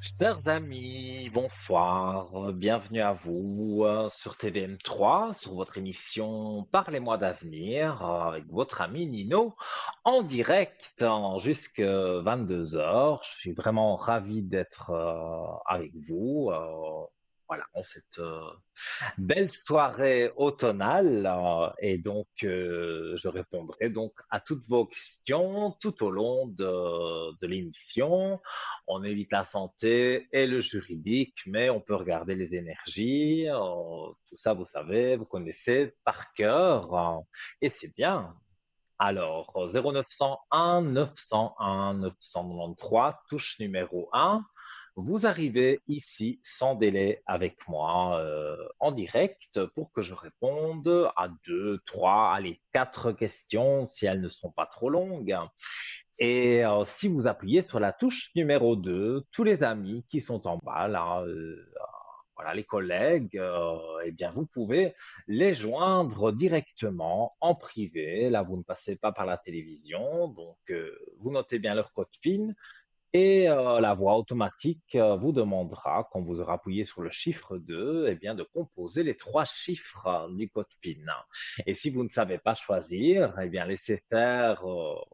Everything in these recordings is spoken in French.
Chers amis, bonsoir, bienvenue à vous sur TVM3, sur votre émission Parlez-moi d'avenir avec votre ami Nino en direct jusque 22 heures. Je suis vraiment ravi d'être avec vous. Voilà, en cette belle soirée automnale et donc je répondrai donc à toutes vos questions tout au long de l'émission. On évite la santé et le juridique, mais on peut regarder les énergies, tout ça vous savez, vous connaissez par cœur et c'est bien. Alors 0901 901 993, touche numéro 1. Vous arrivez ici sans délai avec moi en direct pour que je réponde à deux, trois, allez, quatre questions si elles ne sont pas trop longues. Et si vous appuyez sur la touche numéro 2, tous les amis qui sont en bas, là, voilà, les collègues, eh bien, vous pouvez les joindre directement en privé. Là, vous ne passez pas par la télévision, donc vous notez bien leur code PIN et la voix automatique vous demandera, quand vous aurez appuyé sur le chiffre 2, eh bien, de composer les trois chiffres du code PIN. Et si vous ne savez pas choisir, eh bien, laissez faire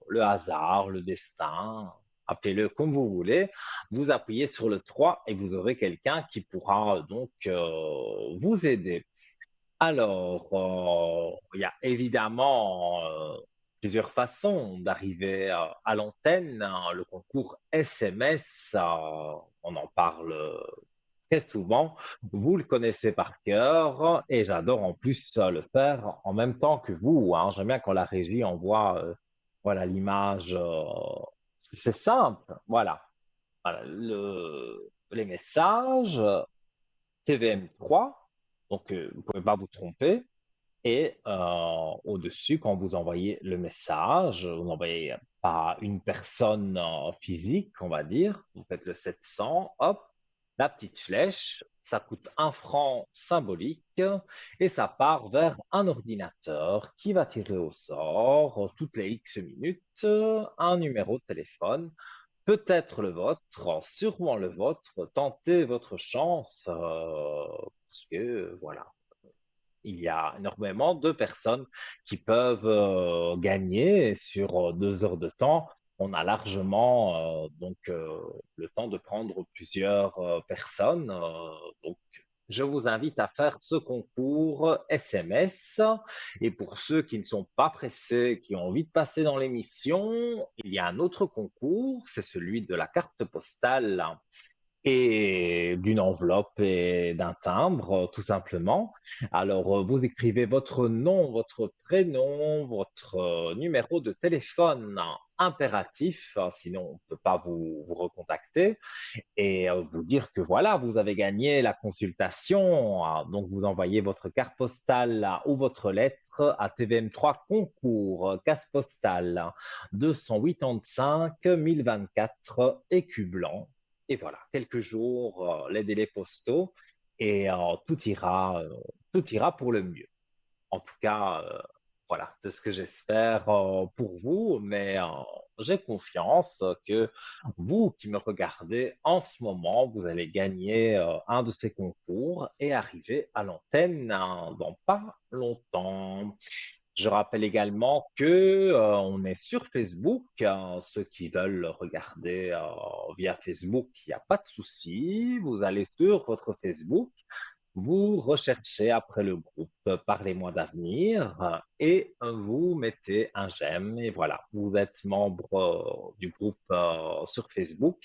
le hasard, le destin, appelez-le comme vous voulez. Vous appuyez sur le 3 et vous aurez quelqu'un qui pourra donc vous aider. Alors, il y a évidemment plusieurs façons d'arriver à l'antenne, hein. Le concours SMS, on en parle très souvent. Vous le connaissez par cœur et j'adore en plus le faire en même temps que vous, hein. J'aime bien quand la régie envoie voilà, l'image. C'est simple, voilà. Voilà, les messages TVM3, donc vous ne pouvez pas vous tromper. Et au-dessus, quand vous envoyez le message, vous n'envoyez pas une personne physique, on va dire, vous faites le 700, hop, la petite flèche, ça coûte 1 franc symbolique et ça part vers un ordinateur qui va tirer au sort toutes les X minutes un numéro de téléphone, peut-être le vôtre, sûrement le vôtre, tentez votre chance parce que voilà, il y a énormément de personnes qui peuvent gagner sur 2 heures de temps. On a largement le temps de prendre plusieurs personnes. Donc, je vous invite à faire ce concours SMS. Et pour ceux qui ne sont pas pressés, qui ont envie de passer dans l'émission, il y a un autre concours, c'est celui de la carte postale et d'une enveloppe et d'un timbre, tout simplement. Alors, vous écrivez votre nom, votre prénom, votre numéro de téléphone impératif, sinon on ne peut pas vous recontacter, et vous dire que voilà, vous avez gagné la consultation. Donc, vous envoyez votre carte postale ou votre lettre à TVM3 concours, casse postale 285 1024 écu blanc. Et voilà, quelques jours, les délais postaux, et tout ira pour le mieux. En tout cas, voilà, c'est ce que j'espère pour vous, mais j'ai confiance que vous qui me regardez en ce moment, vous allez gagner un de ces concours et arriver à l'antenne dans pas longtemps. Je rappelle également que on est sur Facebook, hein. Ceux qui veulent regarder via Facebook, il n'y a pas de souci. Vous allez sur votre Facebook, vous recherchez après le groupe Parlez-moi d'avenir et vous mettez un j'aime et voilà, vous êtes membre du groupe sur Facebook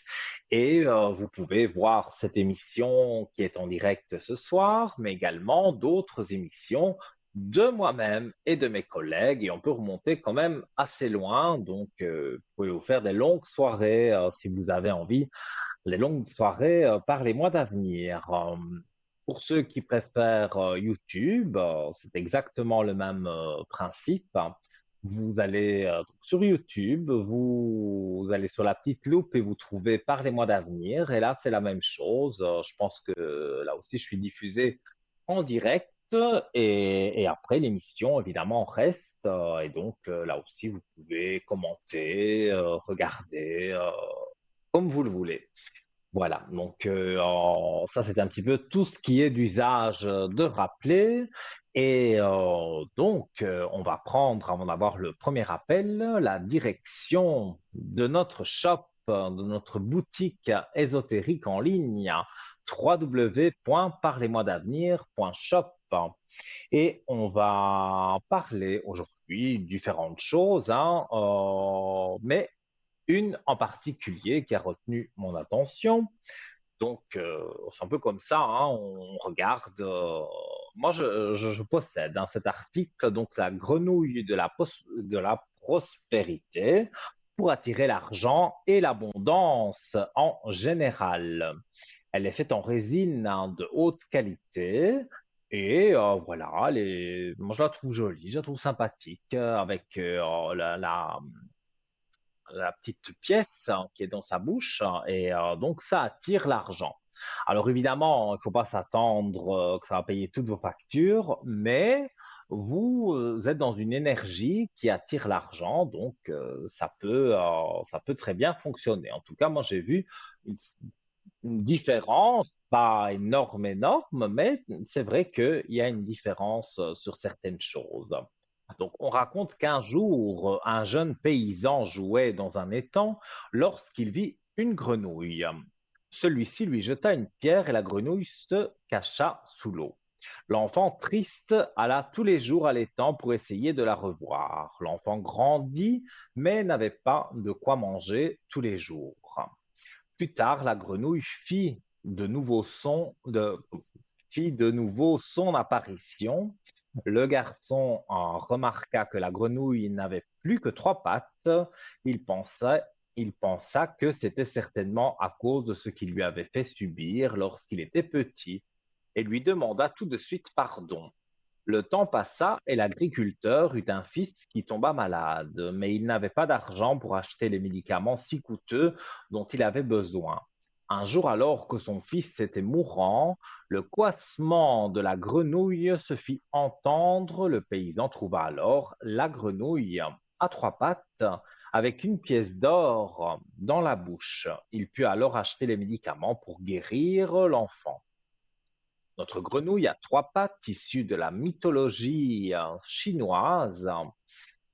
et vous pouvez voir cette émission qui est en direct ce soir, mais également d'autres émissions de moi-même et de mes collègues et on peut remonter quand même assez loin, donc vous pouvez vous faire des longues soirées si vous avez envie, les longues soirées Parlez-moi d'avenir. Pour ceux qui préfèrent YouTube, c'est exactement le même principe, hein. Vous allez sur YouTube, vous allez sur la petite loupe et vous trouvez Parlez-moi d'avenir. Et là, c'est la même chose. Je pense que là aussi, je suis diffusé en direct. Et après, l'émission, évidemment, reste. Et donc, là aussi, vous pouvez commenter, regarder, comme vous le voulez. Voilà, donc ça c'est un petit peu tout ce qui est d'usage de rappeler. Et donc on va prendre, avant d'avoir le premier appel, la direction de notre shop, de notre boutique ésotérique en ligne, www.parlez-moi-d'avenir.shop. Et on va parler aujourd'hui de différentes choses, hein, mais une en particulier qui a retenu mon attention. Donc, c'est un peu comme ça, hein, on regarde. Moi, je possède hein, cet article, donc la grenouille de la prospérité pour attirer l'argent et l'abondance en général. Elle est faite en résine hein, de haute qualité. Et voilà, moi je la trouve jolie, je la trouve sympathique, avec la petite pièce hein, qui est dans sa bouche et donc ça attire l'argent. Alors évidemment, il ne faut pas s'attendre que ça va payer toutes vos factures, mais vous êtes dans une énergie qui attire l'argent, donc ça peut très bien fonctionner. En tout cas, moi j'ai vu une, une différence, pas énorme, énorme, mais c'est vrai qu'il y a une différence sur certaines choses. Donc, on raconte qu'un jour, un jeune paysan jouait dans un étang lorsqu'il vit une grenouille. Celui-ci lui jeta une pierre et la grenouille se cacha sous l'eau. L'enfant triste alla tous les jours à l'étang pour essayer de la revoir. L'enfant grandit, mais n'avait pas de quoi manger tous les jours. Plus tard, la grenouille fit de nouveau son apparition. Le garçon en remarqua que la grenouille n'avait plus que trois pattes. Il pensa, il pensa que c'était certainement à cause de ce qu'il lui avait fait subir lorsqu'il était petit et lui demanda tout de suite pardon. Le temps passa et l'agriculteur eut un fils qui tomba malade, mais il n'avait pas d'argent pour acheter les médicaments si coûteux dont il avait besoin. Un jour alors que son fils était mourant, le coassement de la grenouille se fit entendre. Le paysan trouva alors la grenouille à trois pattes avec une pièce d'or dans la bouche. Il put alors acheter les médicaments pour guérir l'enfant. Notre grenouille à trois pattes, issue de la mythologie chinoise,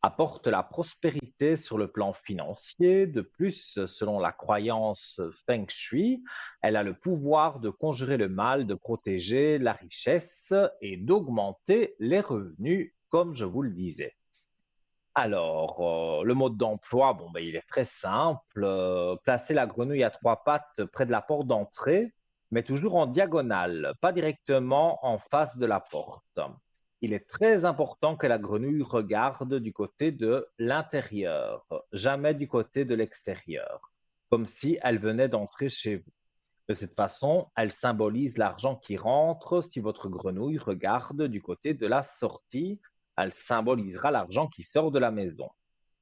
apporte la prospérité sur le plan financier. De plus, selon la croyance Feng Shui, elle a le pouvoir de conjurer le mal, de protéger la richesse et d'augmenter les revenus, comme je vous le disais. Alors, le mode d'emploi, bon, ben, il est très simple. Placer la grenouille à trois pattes près de la porte d'entrée, mais toujours en diagonale, pas directement en face de la porte. Il est très important que la grenouille regarde du côté de l'intérieur, jamais du côté de l'extérieur, comme si elle venait d'entrer chez vous. De cette façon, elle symbolise l'argent qui rentre. Si votre grenouille regarde du côté de la sortie, elle symbolisera l'argent qui sort de la maison.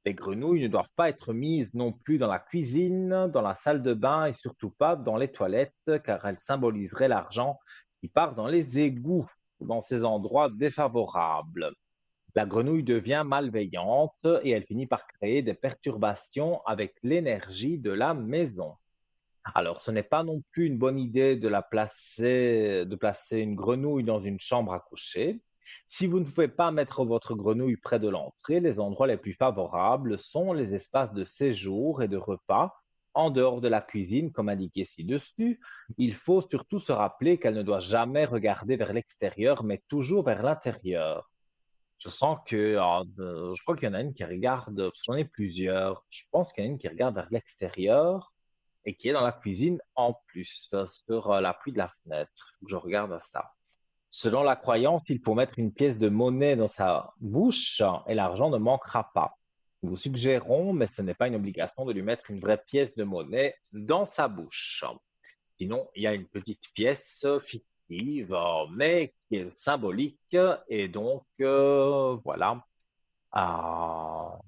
Les grenouilles ne doivent pas être mises non plus dans la cuisine, dans la salle de bain et surtout pas dans les toilettes, car elles symboliseraient l'argent qui part dans les égouts ou dans ces endroits défavorables. La grenouille devient malveillante et elle finit par créer des perturbations avec l'énergie de la maison. Alors, ce n'est pas non plus une bonne idée de placer une grenouille dans une chambre à coucher. Si vous ne pouvez pas mettre votre grenouille près de l'entrée, les endroits les plus favorables sont les espaces de séjour et de repas en dehors de la cuisine, comme indiqué ci-dessus. Il faut surtout se rappeler qu'elle ne doit jamais regarder vers l'extérieur, mais toujours vers l'intérieur. Je sens que, je crois qu'il y en a une qui regarde, parce que j'en ai plusieurs. Je pense qu'il y en a une qui regarde vers l'extérieur et qui est dans la cuisine en plus, sur l'appui de la fenêtre. Faut que je regarde à ça. Selon la croyance, il faut mettre une pièce de monnaie dans sa bouche et l'argent ne manquera pas. Nous vous suggérons, mais ce n'est pas une obligation, de lui mettre une vraie pièce de monnaie dans sa bouche. Sinon, il y a une petite pièce fictive, mais qui est symbolique et donc voilà. Ah,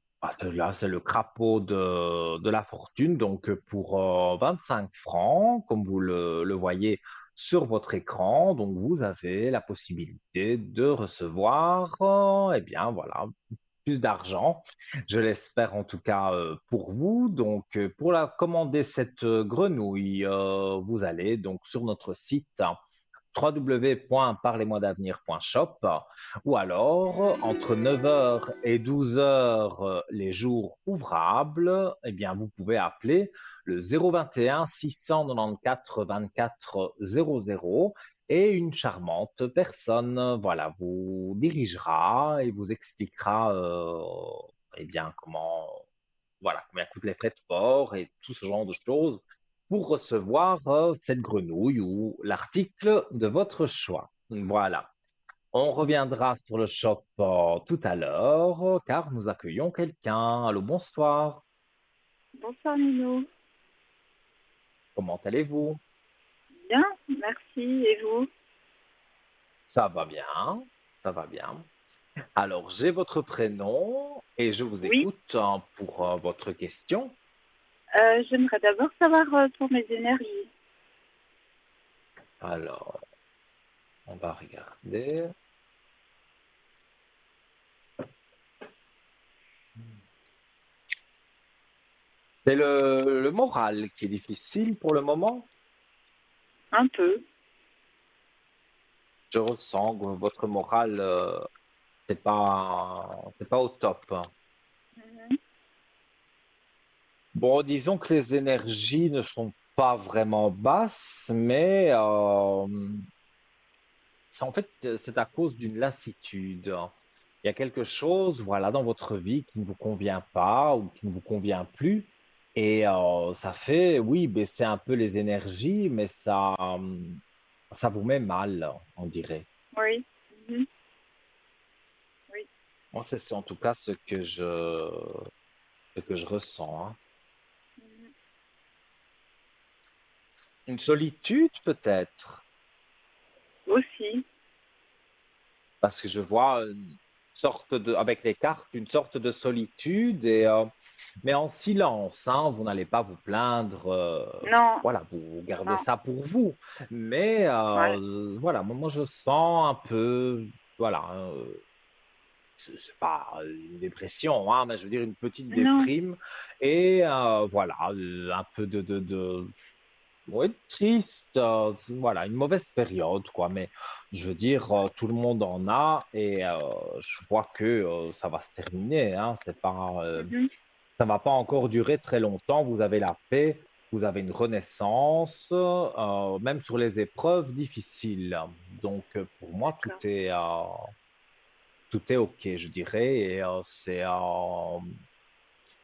là, c'est le crapaud de la fortune. Donc, pour 25 francs, comme vous le voyez sur votre écran, donc vous avez la possibilité de recevoir, eh bien, voilà, plus d'argent. Je l'espère en tout cas pour vous. Donc, pour la commander cette grenouille, vous allez donc sur notre site www.parlez-moi-d'avenir.shop ou alors entre 9 heures et 12 heures les jours ouvrables, eh bien vous pouvez appeler le 021 694 24 00 et une charmante personne voilà vous dirigera et vous expliquera eh bien comment voilà combien coûtent les frais de port et tout ce genre de choses pour recevoir cette grenouille ou l'article de votre choix. Voilà. On reviendra sur le shop tout à l'heure car nous accueillons quelqu'un. Allô, bonsoir. Bonsoir Nino. Comment allez-vous? Bien, merci. Et vous? Ça va bien. Ça va bien. Alors, j'ai votre prénom et je vous Oui, écoute pour votre question. j'aimerais d'abord savoir pour mes énergies. Alors, on va regarder. C'est le moral qui est difficile pour le moment. Un peu. Je ressens que votre morale, c'est pas au top. Mhm. Bon, disons que les énergies ne sont pas vraiment basses, mais en fait, c'est à cause d'une lassitude. Il y a quelque chose, voilà, dans votre vie qui ne vous convient pas ou qui ne vous convient plus. Et ça fait, oui, baisser un peu les énergies, mais ça vous met mal, on dirait. Oui. Mhm. Oui. Moi, c'est en tout cas ce que je ressens, hein. Mhm. Une solitude peut-être, Aussi. parce que je vois avec les cartes, une sorte de solitude, mais en silence, hein, vous n'allez pas vous plaindre, Non, voilà, vous gardez non. ça pour vous. Mais Ouais. voilà, moi je sens un peu, voilà, c'est pas une dépression, hein, mais je veux dire une petite Non. déprime, et voilà, un peu ouais, triste, voilà, une mauvaise période, quoi. Mais je veux dire, tout le monde en a et je vois que ça va se terminer, hein. Mhm. Ça va pas encore durer très longtemps. Vous avez la paix, vous avez une renaissance, même sur les épreuves difficiles. Donc, pour moi, D'accord. tout est OK, je dirais, et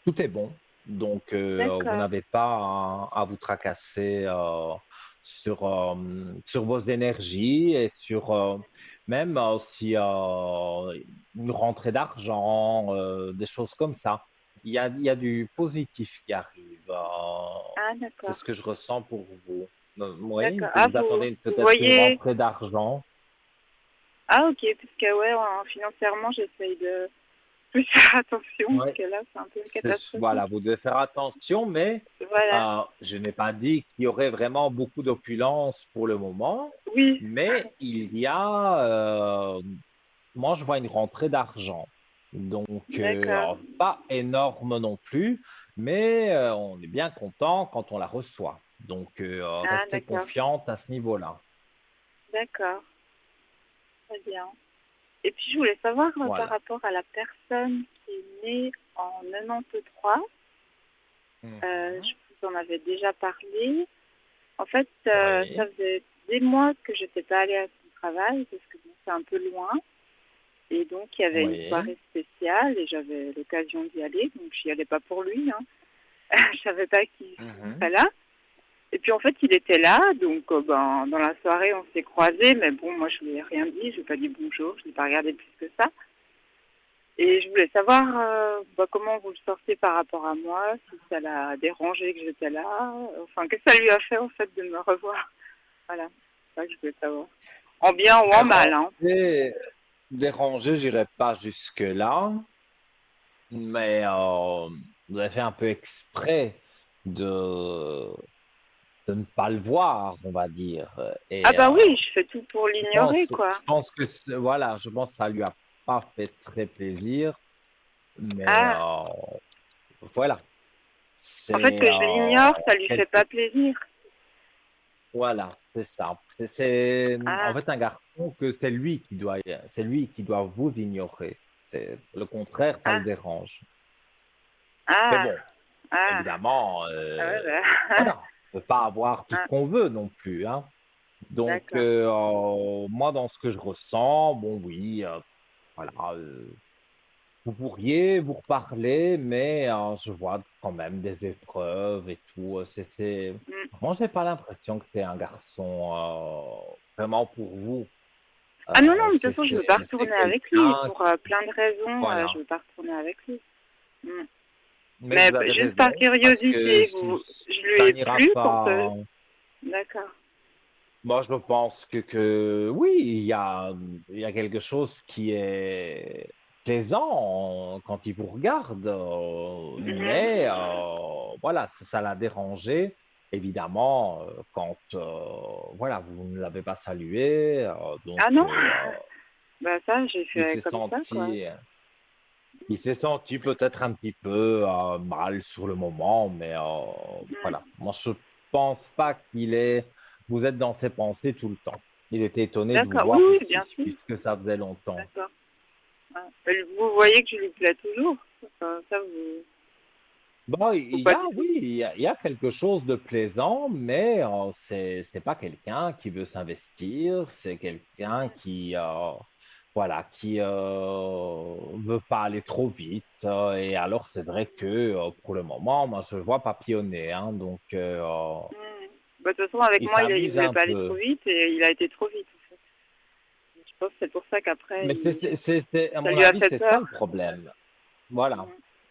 tout est bon. Donc, vous D'accord. n'avez pas à vous tracasser sur vos énergies et sur même si une rentrée d'argent, des choses comme ça. Il y a du positif qui arrive. Ah, C'est d'accord. ce que je ressens pour vous. Oui, D'accord. que Ah, vous vous, attendez vous peut-être une voyez. rentrée d'argent. Ah, ok. Parce que, ouais, financièrement, j'essaye de plus faire attention. Oui. Parce que là, c'est un peu catastrophique. Voilà, vous devez faire attention, mais Voilà. je n'ai pas dit qu'il y aurait vraiment beaucoup d'opulence pour le moment, Oui. mais il y a, moi je vois une rentrée d'argent. Donc, D'accord. pas énorme non plus, mais on est bien content quand on la reçoit. Donc, Ah, restez d'accord. confiante à ce niveau-là. D'accord. Très bien. Et puis, je voulais savoir par Voilà. rapport à la personne qui est née en 93, je Mhm. vous en avais déjà parlé. En fait, ça Oui, faisait des mois que je n'étais pas allée à son travail parce que bon, c'est un peu loin. Et donc, il y avait une oui. soirée spéciale et j'avais l'occasion d'y aller. Donc, je n'y allais pas pour lui, hein. Je savais pas qu'il serait Mhm. là. Et puis, en fait, il était là. Donc, ben, dans la soirée, on s'est croisés. Mais bon, moi, je lui ai rien dit. Je lui ai pas dit bonjour. Je l'ai pas regardé plus que ça. Et je voulais savoir comment vous le sortez par rapport à moi, si ça l'a dérangé que j'étais là, enfin, qu'est-ce que ça lui a fait en fait de me revoir. Voilà, c'est ça que je voulais savoir. En bien ou en mal, hein. Déranger, déranger, j'irai pas jusque-là. Mais vous avez fait un peu exprès de, de ne pas le voir, on va dire. Ah Et bah oui, je fais tout pour l'ignorer, je quoi. pense que voilà, je pense que ça lui a pas fait très plaisir. Mais Ah, voilà, en fait, c'est que je l'ignore, ça lui fait quelque pas plaisir. voilà, c'est ça. En Ah, fait un garçon que c'est lui qui doit vous ignorer. C'est le contraire, ça le ah, dérange. Mais ah, bon, ah, évidemment, ah ouais, bah, voilà, on peut pas avoir tout ce ah, qu'on veut non plus, hein. Donc, d'accord. moi, dans ce que je ressens, bon, oui, voilà, vous pourriez vous reparler, mais je vois quand même des épreuves et tout. Mm. Moi, j'ai pas l'impression que c'est un garçon vraiment pour vous. Ah non, non, mais de toute façon, je C'est veux pas c'est retourner avec lui. quelqu'un, Pour plein de raisons, je voilà. veux pas retourner avec lui. Mm. Mais Mais vous avez juste par raison, parce que curiosité, je lui ça ai n'ira plu quand... pas. D'accord. Moi, je pense que oui, il y a quelque chose qui est plaisant quand il vous regarde, mais Mhm. voilà, ça l'a dérangé, évidemment, quand voilà, vous ne l'avez pas salué, donc Ah non, bah ça, j'ai il fait s'est comme ça, quoi. senti, il s'est senti peut-être un petit peu mal sur le moment, mais Mm. voilà. Moi, je pense pas vous êtes dans ses pensées tout le temps. Il était étonné de vous D'accord, oui, voir oui, bien aussi, sûr. puisque ça faisait longtemps. D'accord. Ah. Vous voyez que je lui plais toujours. Enfin, ça, Bon, ou pas du tout. oui, il y a quelque chose de plaisant, mais c'est pas quelqu'un qui veut s'investir, c'est quelqu'un qui, voilà, qui veut pas aller trop vite. Et alors, c'est vrai que pour le moment, moi, je le vois papillonner, hein, donc Mm. Bah, de toute façon, avec il moi, il s'amuse voulait un pas aller trop peu. vite et il a été trop vite, en fait. Je pense que c'est pour ça qu'après, Mais à ça mon lui a avis, fait c'est ça peur. le problème. Voilà. Mm.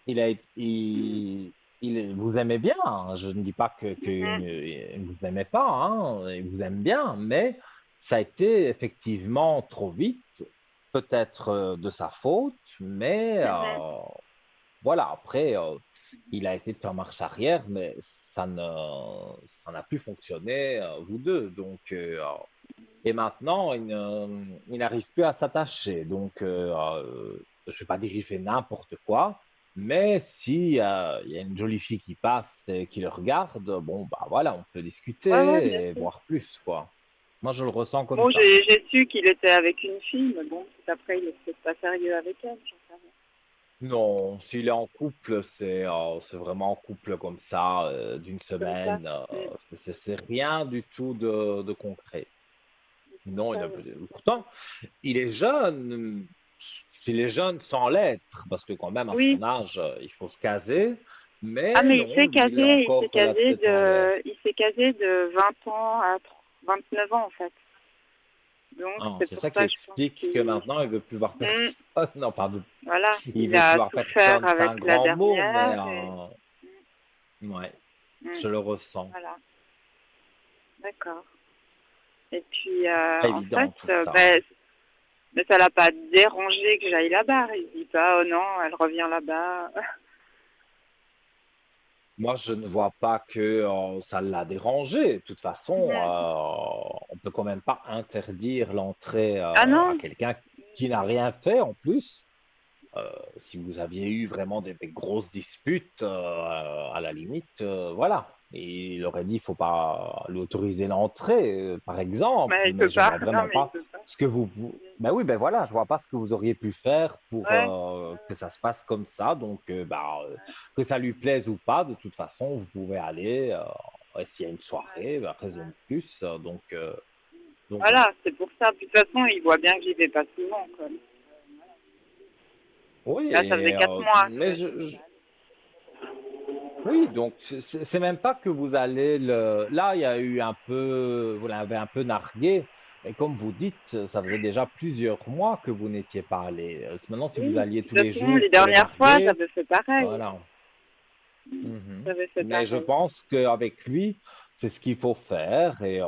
Il a, Mm. il vous aimait bien, hein. Je ne dis pas qu'il Mhm. ne vous aimait pas, hein. Il vous aime bien, mais ça a été effectivement trop vite, peut-être de sa faute, mais Mhm. voilà. Après, il a essayé de faire marche arrière, mais ça n'a plus fonctionné, vous deux. Donc, et maintenant, il n'arrive plus à s'attacher. Donc, je ne vais pas dire qu'il fait n'importe quoi, mais si il y a une jolie fille qui passe et qui le regarde, bon, bah voilà, on peut Ouais, ouais, bien discuter et sûr. voir plus, quoi. Moi, je le ressens comme Bon, ça. j'ai su qu'il était avec une fille, mais bon, après, il est peut-être pas sérieux avec elle, j'en sais rien. Non, s'il est en couple, c'est vraiment en couple comme ça, d'une Comme ça. semaine. Mm. C'est rien du tout de concret. Non, Ça, ouais. pourtant, il est jeune, il est jeune sans l'être, parce que quand même, à Oui. son âge, il faut se caser, Ah, mais mais non, lui, il a encore la tête en l'air. il s'est casé de 20 ans à 29 ans, en fait. Donc, Ah, c'est c'est pour ça qui ça, je pense explique que qu'il... maintenant, il veut plus voir Mm. personne. Non, pardon, Voilà. il Il veut plus a voir souffert personne, c'est avec un la grand mot, mais dernière et... ouais, Mm. je le ressens. Voilà. D'accord. Et puis, Pas en évident fait, tout ça. ben, mais ça l'a pas dérangé que j'aille là-bas. Il dit pas, oh non, elle revient là-bas. Moi, je ne vois pas que ça l'a dérangé. De toute façon, Mhm. on peut quand même pas interdire l'entrée Ah à non, quelqu'un qui n'a rien fait en plus. Si vous aviez eu vraiment des grosses disputes, à la limite, voilà. Et il aurait dit, il faut pas lui autoriser l'entrée, par exemple. mais il Mais peut je pas. vois Non, vraiment mais il pas peut pas. ce que ben oui, ben voilà, je vois pas ce que vous auriez pu faire pour Ouais. que ça se passe comme ça. Donc, que ça lui plaise ou pas, de toute façon, vous pouvez aller. Et s'il y a une Ouais. soirée, ben, raison de plus. Donc voilà. Voilà, c'est pour ça. De toute façon, il voit bien que j'y vais pas souvent, quoi. Oui, Là, ça faisait 4 mois mais que j'y étais pas allée. oui, donc c'est même pas que vous allez le. Là, il y a eu un peu, vous l'avez un peu nargué, mais comme vous dites, ça faisait déjà plusieurs mois que vous n'étiez pas allé. Maintenant, si vous Oui, alliez de tous toute les façon, jours les pour le dernières fois, narguer, j'avais fait pareil. voilà. Mhm. J'avais fait Mais je pareil. pense qu'avec lui, c'est ce qu'il faut faire. Et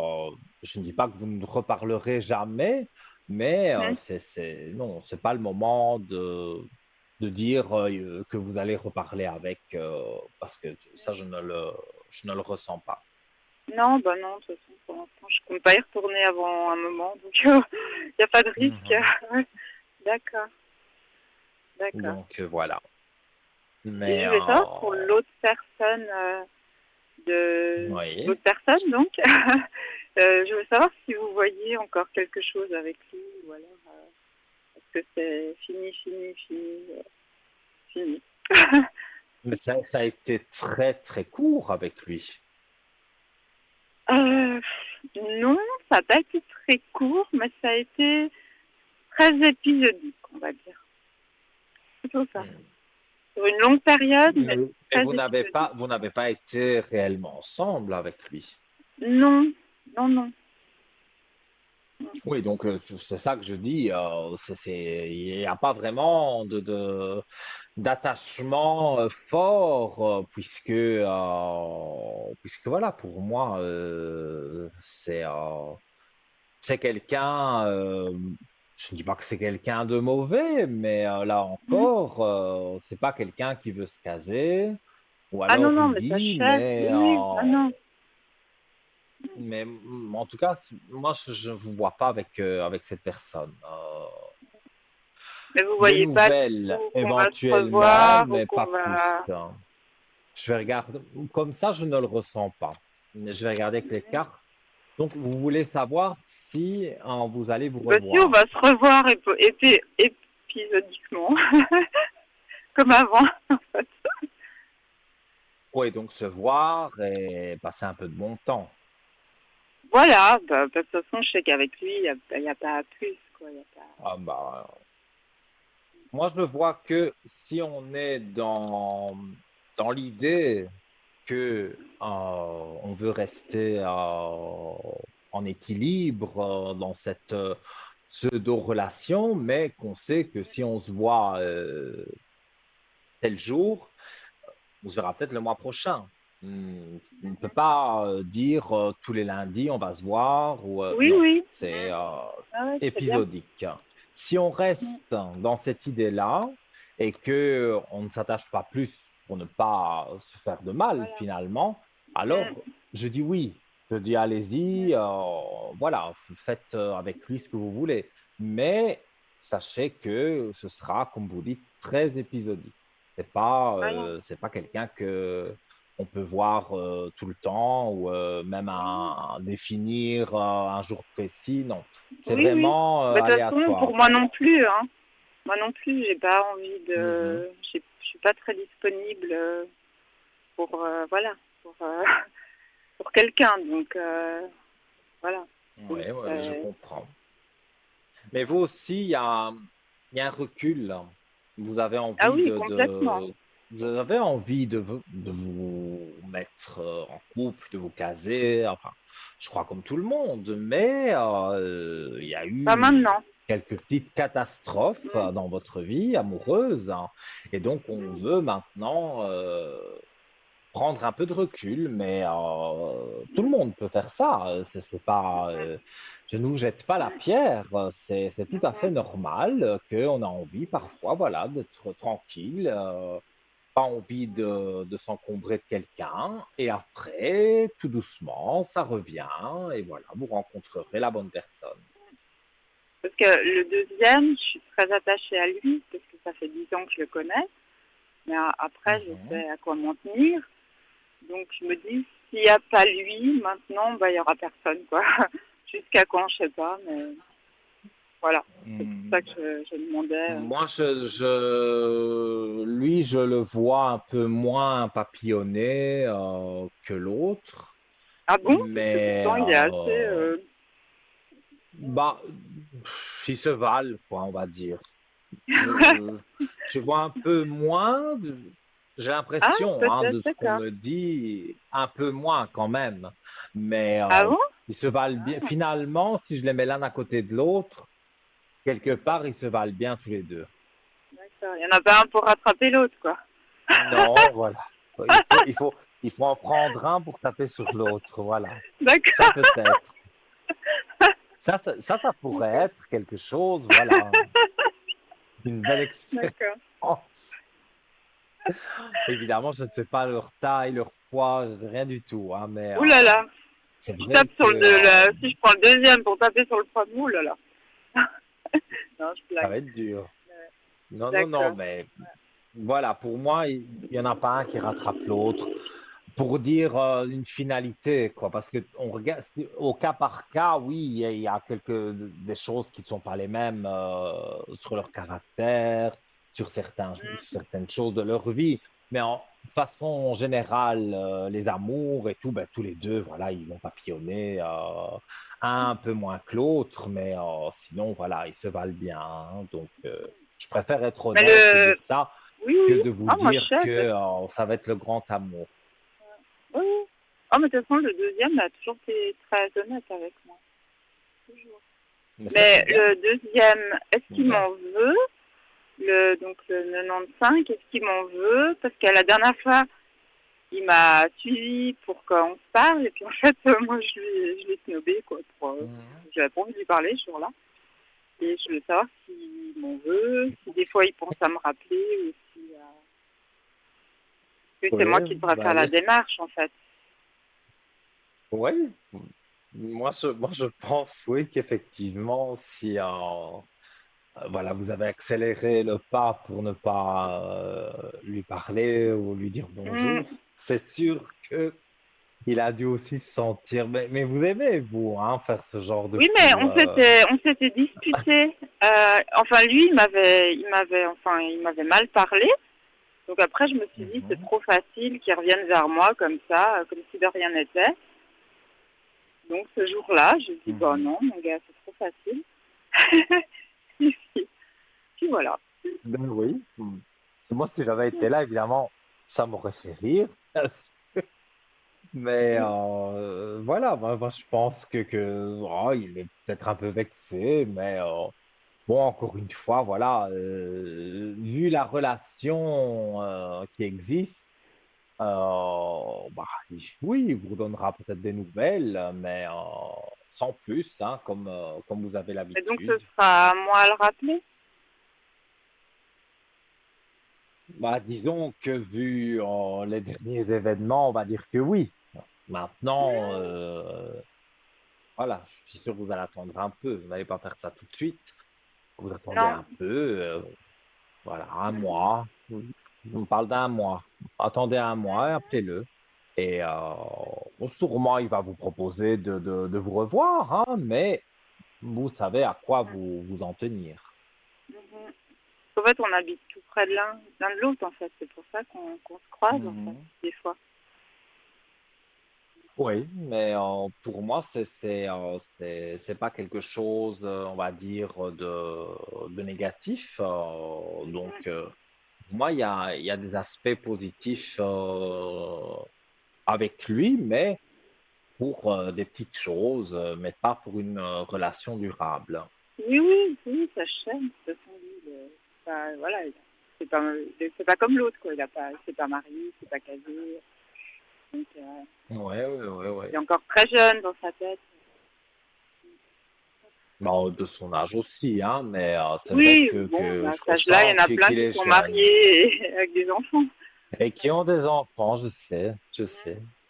je ne dis pas que vous ne reparlerez jamais, mais Mhm. non, c'est pas le moment de dire que vous allez reparler avec, parce que ça, je ne le ressens pas. Non, bah non, de toute façon, pour l'instant, je compte pas y retourner avant un moment, donc il n'y a pas de risque. Mhm. Ouais. D'accord, d'accord. Donc voilà. Et Mais je voulais savoir pour l'autre personne, oui. l'autre personne donc, je veux savoir si vous voyez encore quelque chose avec lui ou alors est-ce que c'est fini, fini, fini, fini. Mais ça a été très très court avec lui. Euh, non, ça n'a pas été très court, mais ça a été très épisodique, on va dire. C'est plutôt ça. Hmm. Sur une longue période, mais Mais très épisodique. vous n'avez pas été réellement ensemble avec lui. Non, non, non. Oui, donc c'est ça que je dis. Il n'y a pas vraiment d'attachement fort puisque voilà, pour moi, c'est quelqu'un. Je ne dis pas que c'est quelqu'un de mauvais, mais là Mhm. encore, c'est pas quelqu'un qui veut se caser. Ou Ah non, alors non, il mais ça dit, cherche. Oui, oui, non, non. mais en tout cas, moi, je ne vous vois pas avec cette personne. Mais vous De voyez pas du nouvelles, tout qu'on va se éventuellement, revoir ou mais qu'on pas plus. va... Je vais regarder. Comme ça, je ne le ressens pas. Mais je vais regarder avec les cartes. Donc, vous voulez savoir si vous allez vous Bah si, on revoir. va se revoir épisodiquement, comme avant, en fait. Oui, donc se voir et passer un peu de bon temps. Voilà, bah, de toute façon, je sais qu'avec lui, il y a pas plus, quoi. Y a pas... Ah bah, moi, je ne vois que si on est dans l'idée que on veut rester en équilibre dans cette pseudo-relation, mais qu'on sait que si on se voit tel jour, on se verra peut-être le mois prochain. On ne peut pas dire tous les lundis on va se voir ou Oui, non, oui. c'est Ah ouais, c'est bien. épisodique. Si on reste dans cette idée-là et que on ne s'attache pas plus pour ne pas se faire de mal Voilà. finalement, alors je dis oui. Je dis allez-y, voilà, faites avec lui ce que vous voulez. Mais sachez que ce sera, comme vous dites, très épisodique. Voilà. C'est pas quelqu'un que on peut voir tout le temps ou même définir un jour précis. Non, c'est Oui, oui. vraiment Bah, de toute façon, pour aléatoire. moi non plus, hein. Moi non plus, j'ai pas envie Mhm. de... Je suis pas très disponible pour, voilà, pour, pour quelqu'un. Donc, voilà. Donc, Ouais, ouais, je comprends. Mais vous aussi, il y a un recul. Vous avez ah envie oui, complètement. vous avez envie de vous mettre en couple, de vous caser, enfin, je crois comme tout le monde, mais il y a Pas eu maintenant. quelques petites catastrophes Mm. dans votre vie amoureuse, hein, et donc on veut maintenant prendre un peu de recul, mais tout le monde peut faire ça. C'est pas, je ne vous jette pas la pierre. C'est tout à fait normal qu'on a envie parfois, voilà, d'être tranquille, pas envie de s'encombrer de quelqu'un. Et après, tout doucement, ça revient et voilà, vous rencontrerez la bonne personne. Parce que le deuxième, je suis très attachée à lui, parce que ça fait 10 ans que je le connais. Mais après, je Mhm. sais à quoi m'en tenir. Donc, je me dis, s'il n'y a pas lui, maintenant, bah, il n'y aura personne, quoi. Jusqu'à quand, je sais pas, mais voilà. C'est pour ça que Hmm. je demandais. Moi, lui, je le vois un peu moins papillonné que l'autre, Ah bon? Parce que mais pourtant, il est assez... bah, ils se valent, quoi, on va dire. Je, je vois un peu moins, j'ai Ah, l'impression, hein, peut-être, de ce qu'on d'accord. me dit, un peu moins quand même, mais Ah bon? ils se valent bien. Ah, Finalement, si je les mets l'un à côté de l'autre, quelque part, ils se valent bien tous les deux. d'accord. Il n'y en a pas un pour rattraper l'autre, quoi. Non, voilà. Il faut en prendre un pour taper sur l'autre. Voilà. Ça D'accord. peut-être. Ça pourrait D'accord. être quelque chose, voilà, une belle expérience. D'accord. Évidemment, je ne sais pas leur taille, leur poids, rien du tout, hein, mais Ouh là là. c'est Je vrai tape que sur si je prends le deuxième pour taper sur le premier, ouh là là. Non, je ça blague. va être dur. Non, non, non, D'accord. voilà, pour moi, il y en a pas un qui rattrape l'autre. Pour dire une finalité, quoi, parce que on regarde au cas par cas, oui, il y a quelques des choses qui ne sont pas les mêmes sur leur caractère, sur certaines choses de leur vie, mais en façon générale, les amours et tout, ben, tous les deux, voilà, ils vont papillonner, un peu moins que l'autre, mais sinon, voilà, ils se valent bien, hein. Donc, je préfère être Mais honnête et dire ça oui, que oui. de vous Ah, moi, je dire sais, que parce ça va être le grand amour. oui, oui. Ah, mais de toute façon, le deuxième a toujours été très honnête avec moi. Toujours. Mais ça, c'est Mais bien. le deuxième, est-ce qu'il Bien. m'en veut? Donc le 95, est-ce qu'il m'en veut? Parce qu'à la dernière fois, il m'a suivi pour qu'on se parle, et puis en fait, moi, je l'ai snobé, quoi. Mhm. J'avais pas envie de lui parler ce jour-là. Et je voulais savoir s'il m'en veut, si des fois il pense à me rappeler, ou si que c'est moi Oui, qui devrais bah, faire la démarche, en fait. oui. Moi, je pense, oui, qu'effectivement, si voilà, vous avez accéléré le pas pour ne pas lui parler ou lui dire Mm. bonjour, c'est sûr que il a dû aussi se sentir. Mais vous aimez, vous, hein, faire ce genre de Oui, mais coup. on s'était disputé. Enfin, lui, il m'avait mal parlé. Donc après, je me suis dit, c'est Mhm, trop facile qu'ils reviennent vers moi comme ça, comme si de rien n'était. Donc ce jour-là, je dis, bah mhm. non, mon gars, c'est trop facile. Et puis voilà. Ben oui. Moi, si j'avais été là, évidemment, ça m'aurait fait rire. Mais voilà, moi, je pense que oh, il est peut-être un peu vexé, mais bon, encore une fois, voilà, vu la relation qui existe, bah, oui, il vous donnera peut-être des nouvelles, mais sans plus, hein, comme vous avez Et donc ce l'habitude. sera à moi à le rappeler. Bah, disons que vu les derniers événements, on va dire que oui. Maintenant, voilà, je suis sûr que vous allez attendre un peu. Vous n'allez pas faire ça tout de suite. Vous attendez Non. un peu, voilà, un mois. On parle d'un mois. Attendez un mois et appelez-le. Et bon, sûrement, il va vous proposer de vous revoir, hein, mais vous savez à quoi vous en tenir. Mhm. En fait, on habite tout près de l'un de l'autre, en fait. C'est pour ça qu'on se croise, en fait, Mhm. des fois. Oui, mais pour moi, c'est pas quelque chose, on va dire, de négatif. Donc, pour moi, il y a des aspects positifs avec lui, mais pour des petites choses, mais pas pour une relation durable. Oui, oui, oui, ça chaîne. De toute façon, lui, voilà, c'est pas comme l'autre, quoi. C'est pas marié, c'est pas casé. Donc, Ouais, ouais, ouais, il est ouais. encore très jeune dans sa tête. Bon, de son âge aussi, hein, mais c'est vrai Oui, que, bon, que à je cet âge-là, il y ressens en a plein qu'il qui est sont jeune mariés et avec des enfants. et qui ont des enfants, je sais,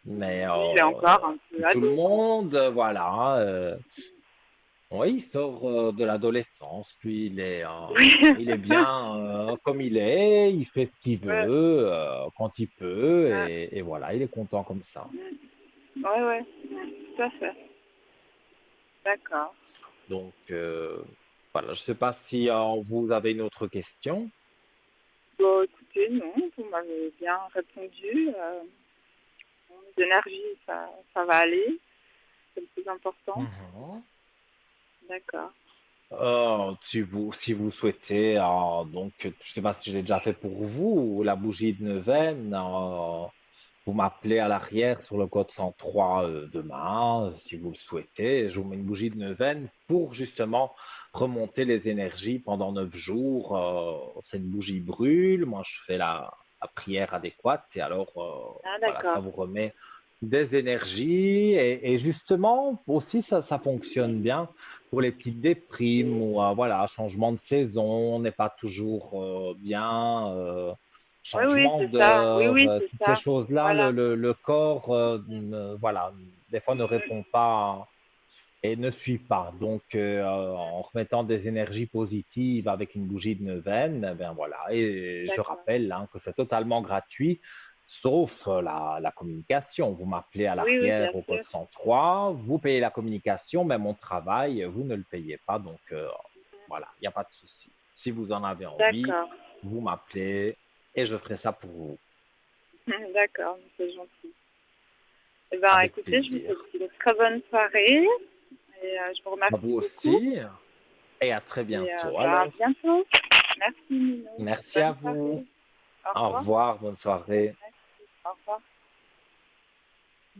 mais Lui, il est encore un peu tout le ado, quoi. monde, voilà, oui, il sort de l'adolescence, puis il est bien comme il est, il fait ce qu'il Ouais, veut quand il peut, ouais, et voilà, il est content comme ça. ouais, ouais, tout à fait. D'accord. Donc, voilà, je ne sais pas si vous avez une autre question. Bon, écoutez, non, vous m'avez bien répondu. Les énergies, ça va aller. C'est le plus important. Mhm. D'accord. Si vous souhaitez, donc, je ne sais pas si je l'ai déjà fait pour vous, la bougie de neuvaine, vous m'appelez à l'arrière sur le code 103 demain, si vous le souhaitez. Je vous mets une bougie de neuvaine pour justement remonter les énergies pendant 9 jours. C'est une bougie brûle, moi je fais la prière adéquate et alors Ah, voilà, ça d'accord. vous remet des énergies et justement aussi ça fonctionne bien pour les petites déprimes ou voilà, changement de saison, on n'est pas toujours bien. Oui, oui, Changement c'est ça. Oui, d'heure, oui, c'est toutes ces ça. choses-là, Voilà. le corps, voilà, des fois ne répond pas. et ne suit pas. Donc, en remettant des énergies positives avec une bougie de neuvaine, eh bien voilà. Et je D'accord. rappelle hein, que c'est totalement gratuit, sauf la communication. Vous m'appelez à Oui, oui, bien l'arrière au code sûr. 103, vous payez la communication, mais mon travail, vous ne le payez pas. Donc, voilà, il n'y a pas de souci. Si vous en avez envie, D'accord. vous m'appelez et je ferai ça pour vous, D'accord, c'est gentil. Eh ben, avec écoutez, je vous souhaite plaisir. une très bonne soirée et je vous À vous remercie beaucoup. aussi et à très Et bientôt. ben, à Alors, bientôt. Merci, Nino. merci à Bonne vous. soirée. Au Au revoir. revoir, bonne soirée. Merci. Au revoir.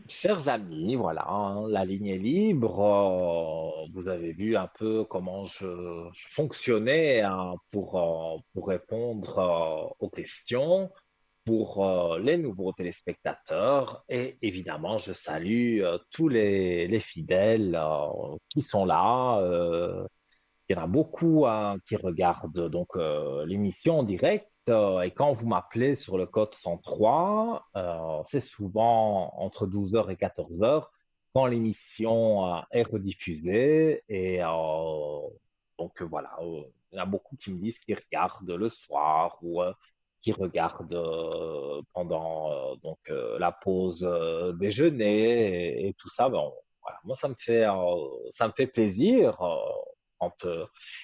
Chers amis, voilà, hein, la ligne est libre. Vous avez vu un peu comment je fonctionnais hein, pour répondre aux questions pour les nouveaux téléspectateurs. Et évidemment, je salue tous les fidèles qui sont là. Il y en a beaucoup hein, qui regardent donc l'émission en direct et quand vous m'appelez sur le code 103, c'est souvent entre 12 heures et 14 heures quand l'émission est rediffusée et donc voilà, il y en a beaucoup qui me disent qu'ils regardent le soir ou qui regardent pendant la pause déjeuner et tout ça. Bon, voilà. Moi, ça me fait plaisir quand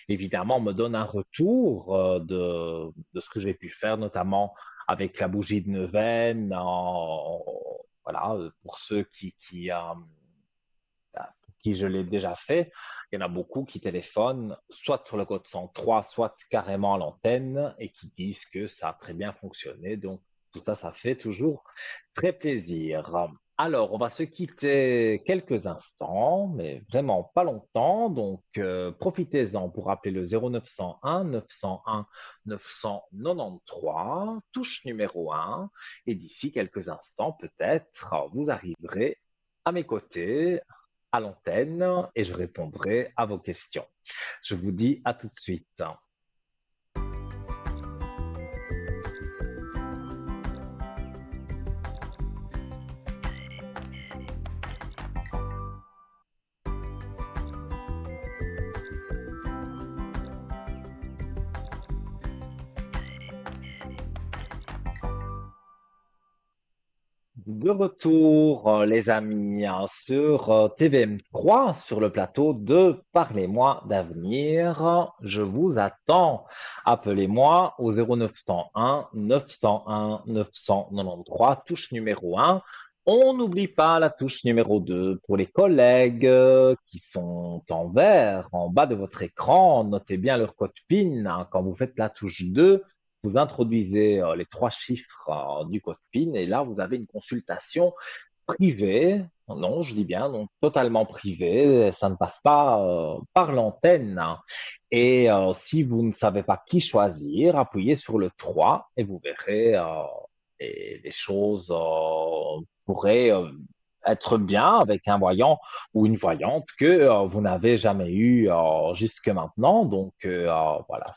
évidemment on me donne un retour de ce que j'ai pu faire, notamment avec la bougie de neuvaine, voilà, pour ceux pour qui je l'ai déjà fait. Il y en a beaucoup qui téléphonent soit sur le code 103, soit carrément à l'antenne et qui disent que ça a très bien fonctionné. Donc, tout ça, ça fait toujours très plaisir. Alors, on va se quitter quelques instants, mais vraiment pas longtemps. Donc, profitez-en pour appeler le 0901 901 993, touche numéro 1. Et d'ici quelques instants, peut-être, vous arriverez à mes côtés à l'antenne et je répondrai à vos questions. Je vous dis à tout de suite. De retour, les amis, hein, sur TVM3, sur le plateau de Parlez-moi d'avenir. Je vous attends. Appelez-moi au 0901 901 993, touche numéro 1. On n'oublie pas la touche numéro 2 pour les collègues qui sont en vert, en bas de votre écran. Notez bien leur code PIN hein, quand vous faites la touche 2. Vous introduisez les trois chiffres du code PIN et là, vous avez une consultation privée. Non, je dis bien, donc totalement privée. Ça ne passe pas par l'antenne. Hein. Et si vous ne savez pas qui choisir, appuyez sur le 3 et vous verrez les choses pourraient être bien avec un voyant ou une voyante que vous n'avez jamais eu jusque maintenant. Donc voilà,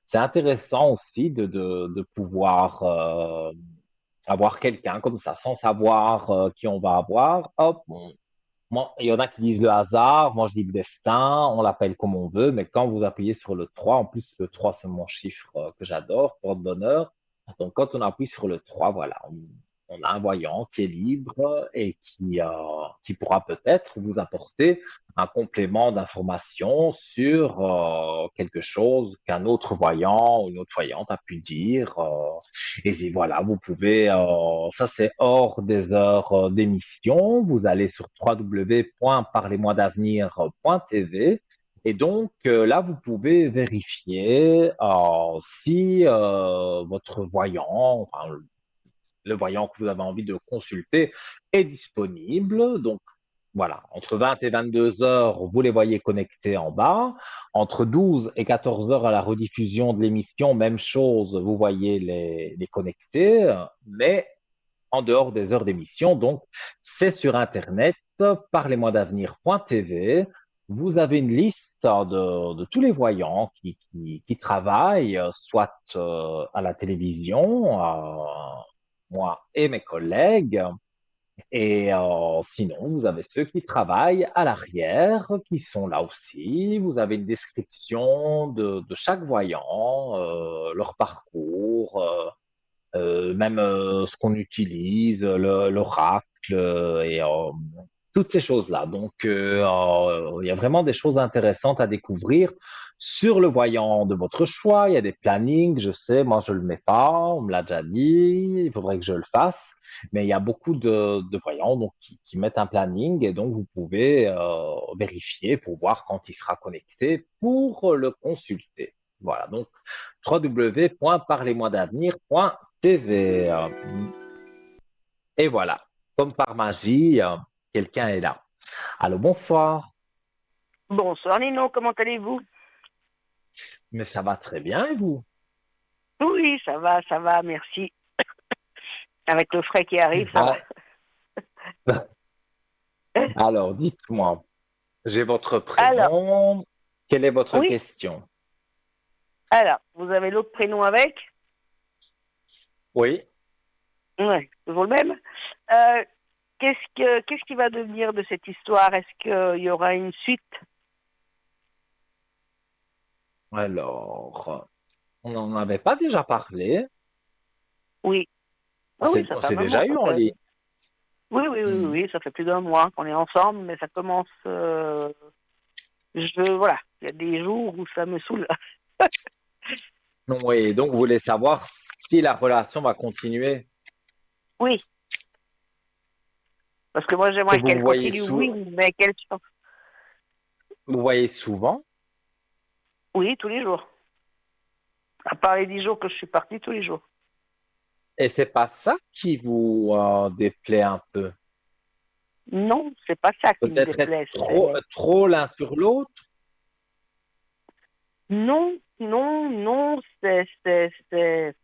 c'est intéressant aussi de pouvoir avoir quelqu'un comme ça sans savoir qui on va avoir. Hop, moi, il y en a qui disent le hasard, moi je dis le destin, on l'appelle comme on veut, mais quand vous appuyez sur le 3, en plus le 3 c'est mon chiffre que j'adore, porte-bonheur. Donc quand on appuie sur le 3, voilà, on a un voyant qui est libre et qui pourra peut-être vous apporter un complément d'information sur quelque chose qu'un autre voyant ou une autre voyante a pu dire. Et voilà, vous pouvez, ça c'est hors des heures d'émission, vous allez sur www.parlez-moi-d'avenir.tv et donc là, vous pouvez vérifier si votre voyant, enfin, le voyant que vous avez envie de consulter est disponible. Donc voilà, entre 20 et 22 heures, vous les voyez connectés en bas. Entre 12 et 14 heures à la rediffusion de l'émission, même chose, vous voyez les connectés, mais en dehors des heures d'émission. Donc, c'est sur Internet, parlez-moi-d'avenir.tv. Vous avez une liste de tous les voyants qui travaillent, soit à la télévision, moi et mes collègues, Et sinon, vous avez ceux qui travaillent à l'arrière, qui sont là aussi. Vous avez une description de chaque voyant, leur parcours, même ce qu'on utilise, l'oracle et toutes ces choses-là. Donc, il y a vraiment des choses intéressantes à découvrir sur le voyant de votre choix. Il y a des plannings, je sais, moi je le mets pas, on me l'a déjà dit, il faudrait que je le fasse. Mais il y a beaucoup de voyants donc, qui mettent un planning et donc vous pouvez vérifier pour voir quand il sera connecté pour le consulter. Voilà, donc www.parlez-moi-d'avenir.tv. Et voilà, comme par magie, quelqu'un est là. Allô, bonsoir. Bonsoir Nino, comment allez-vous? Mais ça va très bien et vous? Oui, ça va, merci. Avec le frais qui Et arrive, ça va. voilà. Alors, dites-moi, j'ai votre Alors, prénom. Quelle est votre oui, question? alors, vous avez l'autre prénom avec? Oui. Oui, toujours le même. Qu'est-ce qui va devenir de cette histoire? Est-ce qu'il y aura une suite? Alors, on n'en avait pas déjà parlé. Oui, On oui, oui, s'est ça on fait un s'est moment, déjà eu ça en fait. ligne. Oui, oui, oui, oui, Hmm. oui, ça fait plus d'un mois qu'on est ensemble, mais ça commence. Voilà, il y a des jours où ça me saoule. Oui, donc vous voulez savoir si la relation va continuer. Oui, parce que moi Que j'aimerais vous qu'elle voyez continue, sou- oui, mais qu'elle. Vous voyez souvent. Oui, tous les jours. À part les 10 jours que je suis partie, tous les jours. Et c'est pas ça qui vous déplaît un peu. Non, c'est pas ça qui me Peut-être être déplaît. trop l'un sur l'autre. Non, non, non, c'est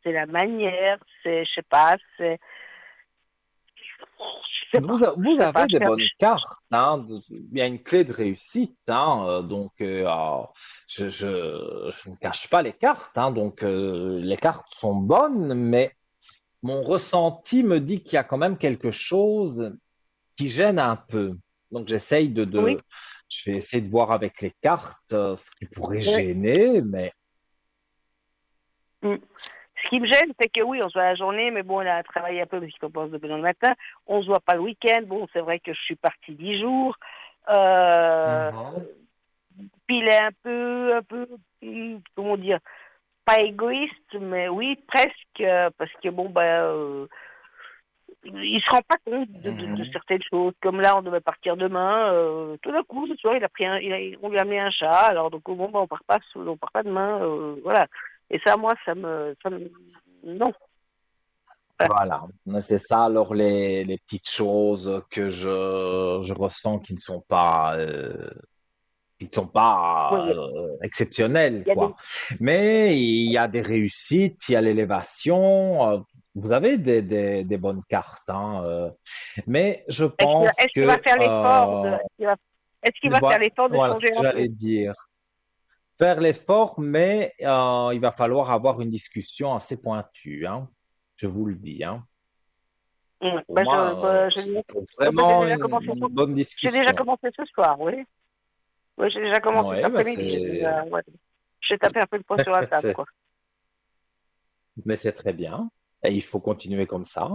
la manière, je sais pas, je Vous sais pas, avez des bonnes cartes, hein. Il y a une clé de réussite, hein. Donc, je ne cache pas les cartes, hein. Donc, les cartes sont bonnes, mais mon ressenti me dit qu'il y a quand même quelque chose qui gêne un peu. Donc, oui. je vais essayer de voir avec les cartes ce qui pourrait Oui. gêner, mais Mm. Ce qui me gêne, c'est que oui, on se voit la journée, mais bon, elle a travaillé un peu parce qu'on pense depuis le matin. On se voit pas le week-end. Bon, c'est vrai que je suis partie 10 jours. Euh, Mhm. Puis il est un peu, comment dire, pas égoïste, mais oui, presque, parce que bon, il se rend pas compte de Mhm. certaines choses. Comme là, on devait partir demain. Tout d'un coup, ce soir, on lui a amené un chat. Alors donc, bon, on part pas demain. Voilà. Et ça, moi, non. Voilà. Voilà, mais c'est ça. Alors les petites choses que je ressens qui ne sont Oui, pas exceptionnelles, il y a des. quoi. Mais il y a des réussites, il y a l'élévation. Vous avez des bonnes cartes, hein. Mais je pense Est-ce qu'il va que faire l'effort est-ce qu'il va faire l'effort de voilà ce changer que un peu? j'allais dire. Faire l'effort, mais il va falloir avoir une discussion assez pointue, hein. Je vous le dis, hein. Pour moi, il faut J'ai vraiment déjà commencé. une bonne J'ai déjà discussion. commencé ce soir, oui. Oui, j'ai déjà commencé cet Ouais, bah après-midi. Ouais. J'ai tapé un peu de poing sur la table, c'est, quoi. mais c'est très bien. Et il faut continuer comme ça.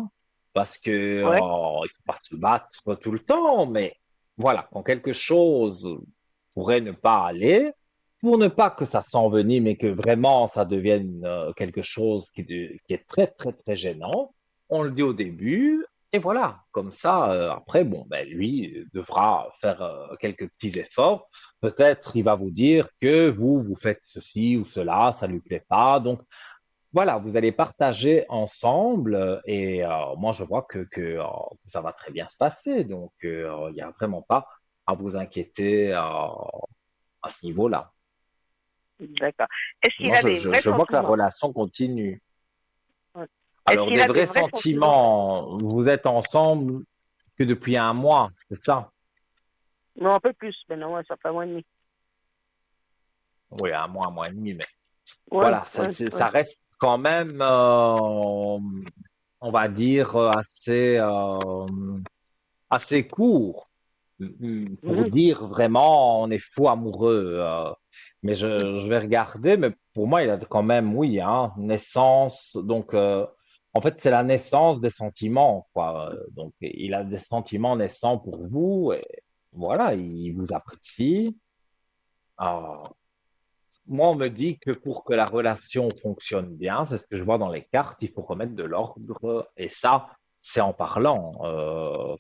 Parce que, Ouais. il faut pas se battre tout le temps. Mais voilà, quand quelque chose pourrait ne pas aller, pour ne pas que ça s'envenime, mais que vraiment ça devienne quelque chose qui est très, très, très gênant, on le dit au début. Et voilà, comme ça, après, bon, ben, lui devra faire quelques petits efforts. Peut-être il va vous dire que vous faites ceci ou cela, ça lui plaît pas. Donc, voilà, vous allez partager ensemble et moi je vois que ça va très bien se passer. Donc il n'y a vraiment pas à vous inquiéter à ce niveau-là. D'accord. Est-ce qu'il Moi a des vrais je vois que la sentiments? relation continue. Ouais. Est-ce Alors qu'il des a des vrais vrais sentiments? sentiments, vous êtes ensemble que depuis un mois, c'est ça? Non, un peu plus, mais non, ouais, ça fait un mois et demi. Oui, un mois et demi, mais Ouais, voilà, ouais, ouais. ça reste quand même, on va dire, assez. assez court pour Mhm. dire vraiment on est fou amoureux. Mais je vais regarder, mais pour moi, il a quand même, oui, hein, naissance. Donc, en fait, c'est la naissance des sentiments, quoi. Donc, il a des sentiments naissants pour vous. Et voilà, il vous apprécie. Ah, moi, on me dit que pour que la relation fonctionne bien, c'est ce que je vois dans les cartes, il faut remettre de l'ordre. Et ça, c'est en parlant,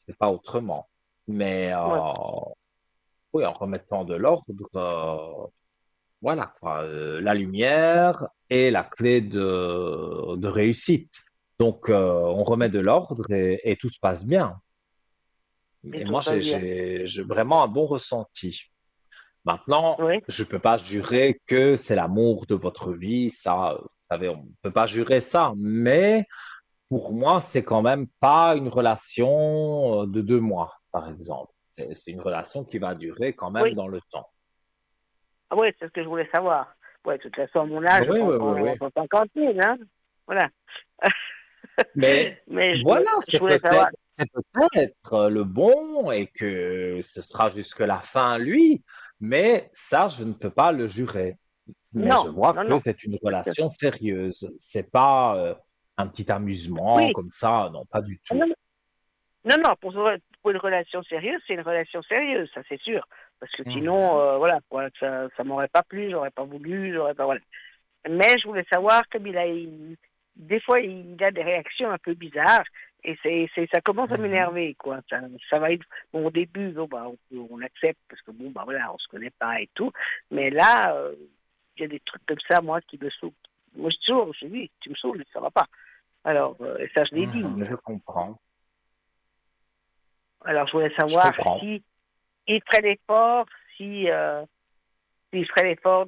c'est pas autrement. Mais Ouais. oui, en remettant de l'ordre, voilà, quoi, la lumière est la clé de réussite. Donc, on remet de l'ordre et tout se passe bien. Et Et tout moi, va bien. j'ai vraiment un bon ressenti. Maintenant, Oui, je peux pas jurer que c'est l'amour de votre vie, ça, vous savez, on peut pas jurer ça, mais pour moi, c'est quand même pas une relation de 2 mois, par exemple. C'est une relation qui va durer quand même oui. dans le temps. Ah ouais, c'est ce que je voulais savoir. Ouais, de toute façon, à mon âge, je ne vais Oui, pas oui, encore oui, en oui. avoir pour 50 000, hein. Voilà. Mais Mais voilà, je voulais savoir. c'est peut-être le bon et que ce sera jusque la fin, lui, mais ça, je ne peux pas le jurer. Mais Non, je vois non, que non. c'est une relation sérieuse. C'est pas un petit amusement Oui. comme ça, non, pas du Ah, tout. non, non, non, pour une relation sérieuse, c'est une relation sérieuse, ça c'est sûr. Parce que sinon, Mhm. voilà, quoi, ça m'aurait pas plu, j'aurais pas voulu, j'aurais pas, voilà. Mais je voulais savoir, comme des fois, il a des réactions un peu bizarres, et ça commence à Mhm. m'énerver, quoi. Ça va être, bon, au début, bon, bah, on accepte, parce que bon, bah, voilà, on se connaît pas et tout. Mais là, il y a des trucs comme ça, moi, qui me saoulent. Moi, je dis toujours, je dis, tu me saoules, ça va pas. Alors, et ça, je l'ai dit. Mhm. Je comprends. Alors, je voulais Je savoir comprends. si il ferait l'effort, si, s'il ferait l'effort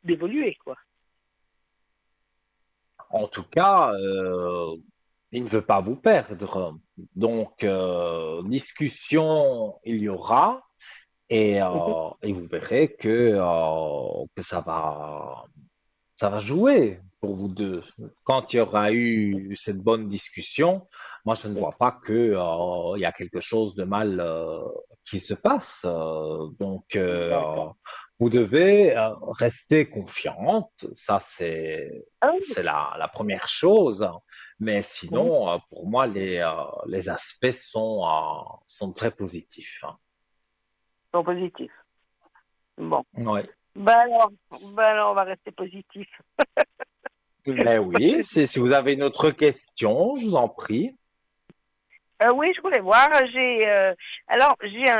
d'évoluer, quoi. En tout cas, il ne veut pas vous perdre. Donc, discussion, il y aura. Mhm. Et vous verrez que ça va jouer pour vous deux. Quand il y aura eu cette bonne discussion, moi, je ne vois pas il y a quelque chose de mal qui se passe. Donc, D'accord. vous devez rester confiante. Ça, Ah oui. c'est la première chose. Mais Mhm. sinon, pour moi, les aspects sont très positifs. Hein. Sont positifs. Bon. Ouais. Ben alors, on va rester positif. Ben oui, si vous avez une autre question, je vous en prie. Oui, je voulais voir. Alors, j'ai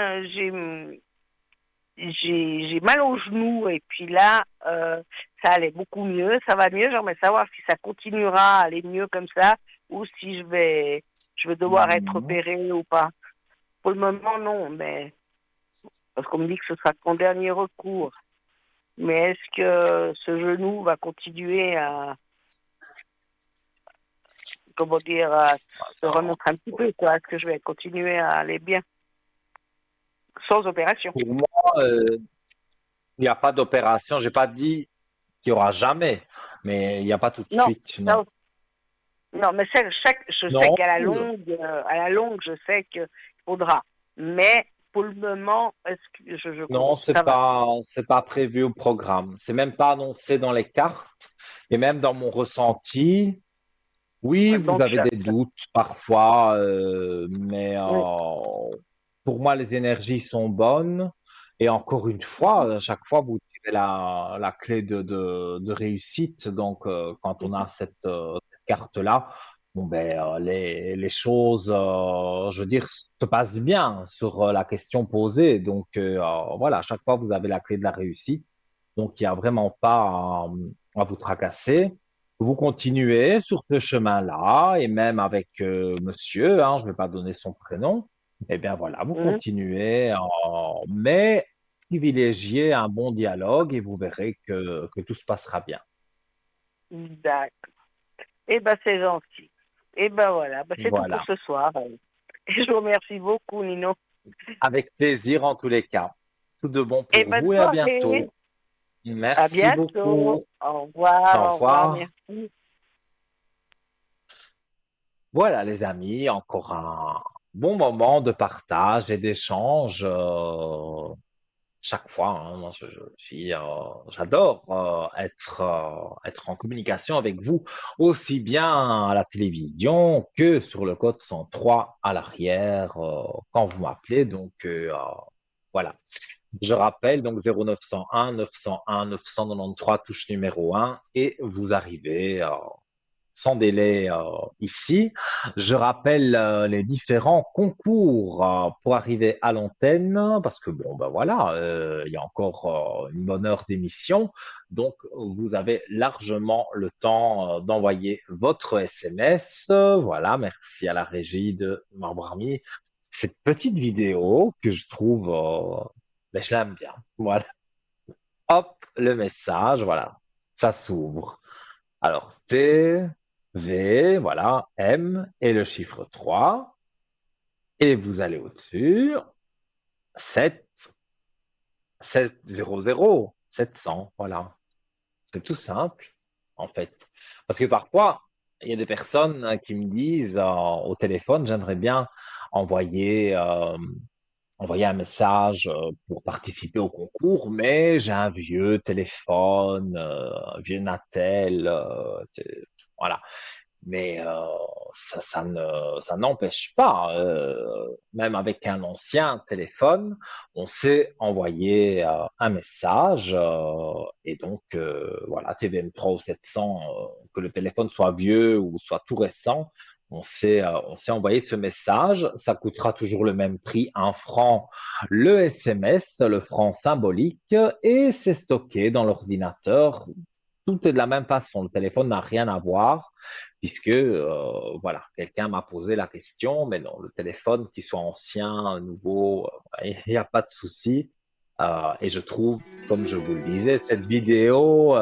mal au genou et puis là, ça allait beaucoup mieux. Ça va mieux. J'aimerais savoir si ça continuera à aller mieux comme ça ou si je vais devoir être Mhm. opérée ou pas. Pour le moment, non, mais parce qu'on me dit que ce sera mon dernier recours. Mais est-ce que ce genou va continuer à, comment dire, à se remettre un petit peu, quoi? Est-ce que je vais continuer à aller bien sans opération? Pour moi, il n'y a pas d'opération. J'ai pas dit qu'il y aura jamais, mais il n'y a pas tout de Non, suite, non. ça, non, mais je sais Non, à la longue, je sais qu'il faudra. Mais pour le moment, est-ce que non, ça va? c'est pas prévu au programme. C'est même pas annoncé dans les cartes et même dans mon ressenti. Oui, vous Donc, avez des doutes parfois, mais oui. pour moi, les énergies sont bonnes. Et encore une fois, à chaque fois, vous tirez la clé de réussite. Donc, quand on a cette carte-là, bon, ben, les choses, je veux dire, se passent bien sur la question posée. Donc, voilà, à chaque fois, vous avez la clé de la réussite. Donc, il n'y a vraiment pas à vous tracasser. Vous continuez sur ce chemin-là, et même avec monsieur, hein, je ne vais pas donner son prénom, eh bien voilà, vous Mhm. continuez, mais privilégiez un bon dialogue et vous verrez que tout se passera bien. D'accord. Eh ben, c'est gentil. Eh ben voilà, ben, c'est tout pour Voilà, ce soir. Et je vous remercie beaucoup, Nino. avec plaisir en tous les cas. Tout de bon Et pour bonne vous et à soirée. bientôt. À Merci bientôt. beaucoup. Au Au revoir, revoir. merci. Voilà, les amis, encore un bon moment de partage et d'échange chaque fois. Hein. Moi, j'adore être en communication avec vous, aussi bien à la télévision que sur le code 103 à l'arrière quand vous m'appelez. Donc, voilà. Je rappelle donc 0901 901 993 touche numéro 1 et vous arrivez sans délai ici. Je rappelle les différents concours pour arriver à l'antenne parce que bon ben voilà, il y a encore une bonne heure d'émission, donc vous avez largement le temps d'envoyer votre SMS. Voilà, merci à la régie de m'avoir mis cette petite vidéo que je trouve, ben, je l'aime bien. Voilà, hop, le message, voilà, ça s'ouvre. Alors, T, V, voilà, M et le chiffre 3. Et vous allez au-dessus, 7, 700, 700, voilà. C'est tout simple, en fait. Parce que parfois, il y a des personnes qui me disent au téléphone, j'aimerais bien envoyer, envoyer un message pour participer au concours, mais j'ai un vieux téléphone, un vieux Natel, voilà. Mais ça n'empêche pas, même avec un ancien téléphone, on sait envoyer un message et donc voilà, TVM3 ou 700, que le téléphone soit vieux ou soit tout récent, on sait envoyer ce message. Ça coûtera toujours le même prix, 1 franc le SMS, le franc symbolique, et c'est stocké dans l'ordinateur. Tout est de la même façon. Le téléphone n'a rien à voir puisque voilà, quelqu'un m'a posé la question, mais non, le téléphone, qu'il soit ancien, nouveau, il n'y a pas de souci. Et je trouve, comme je vous le disais, cette vidéo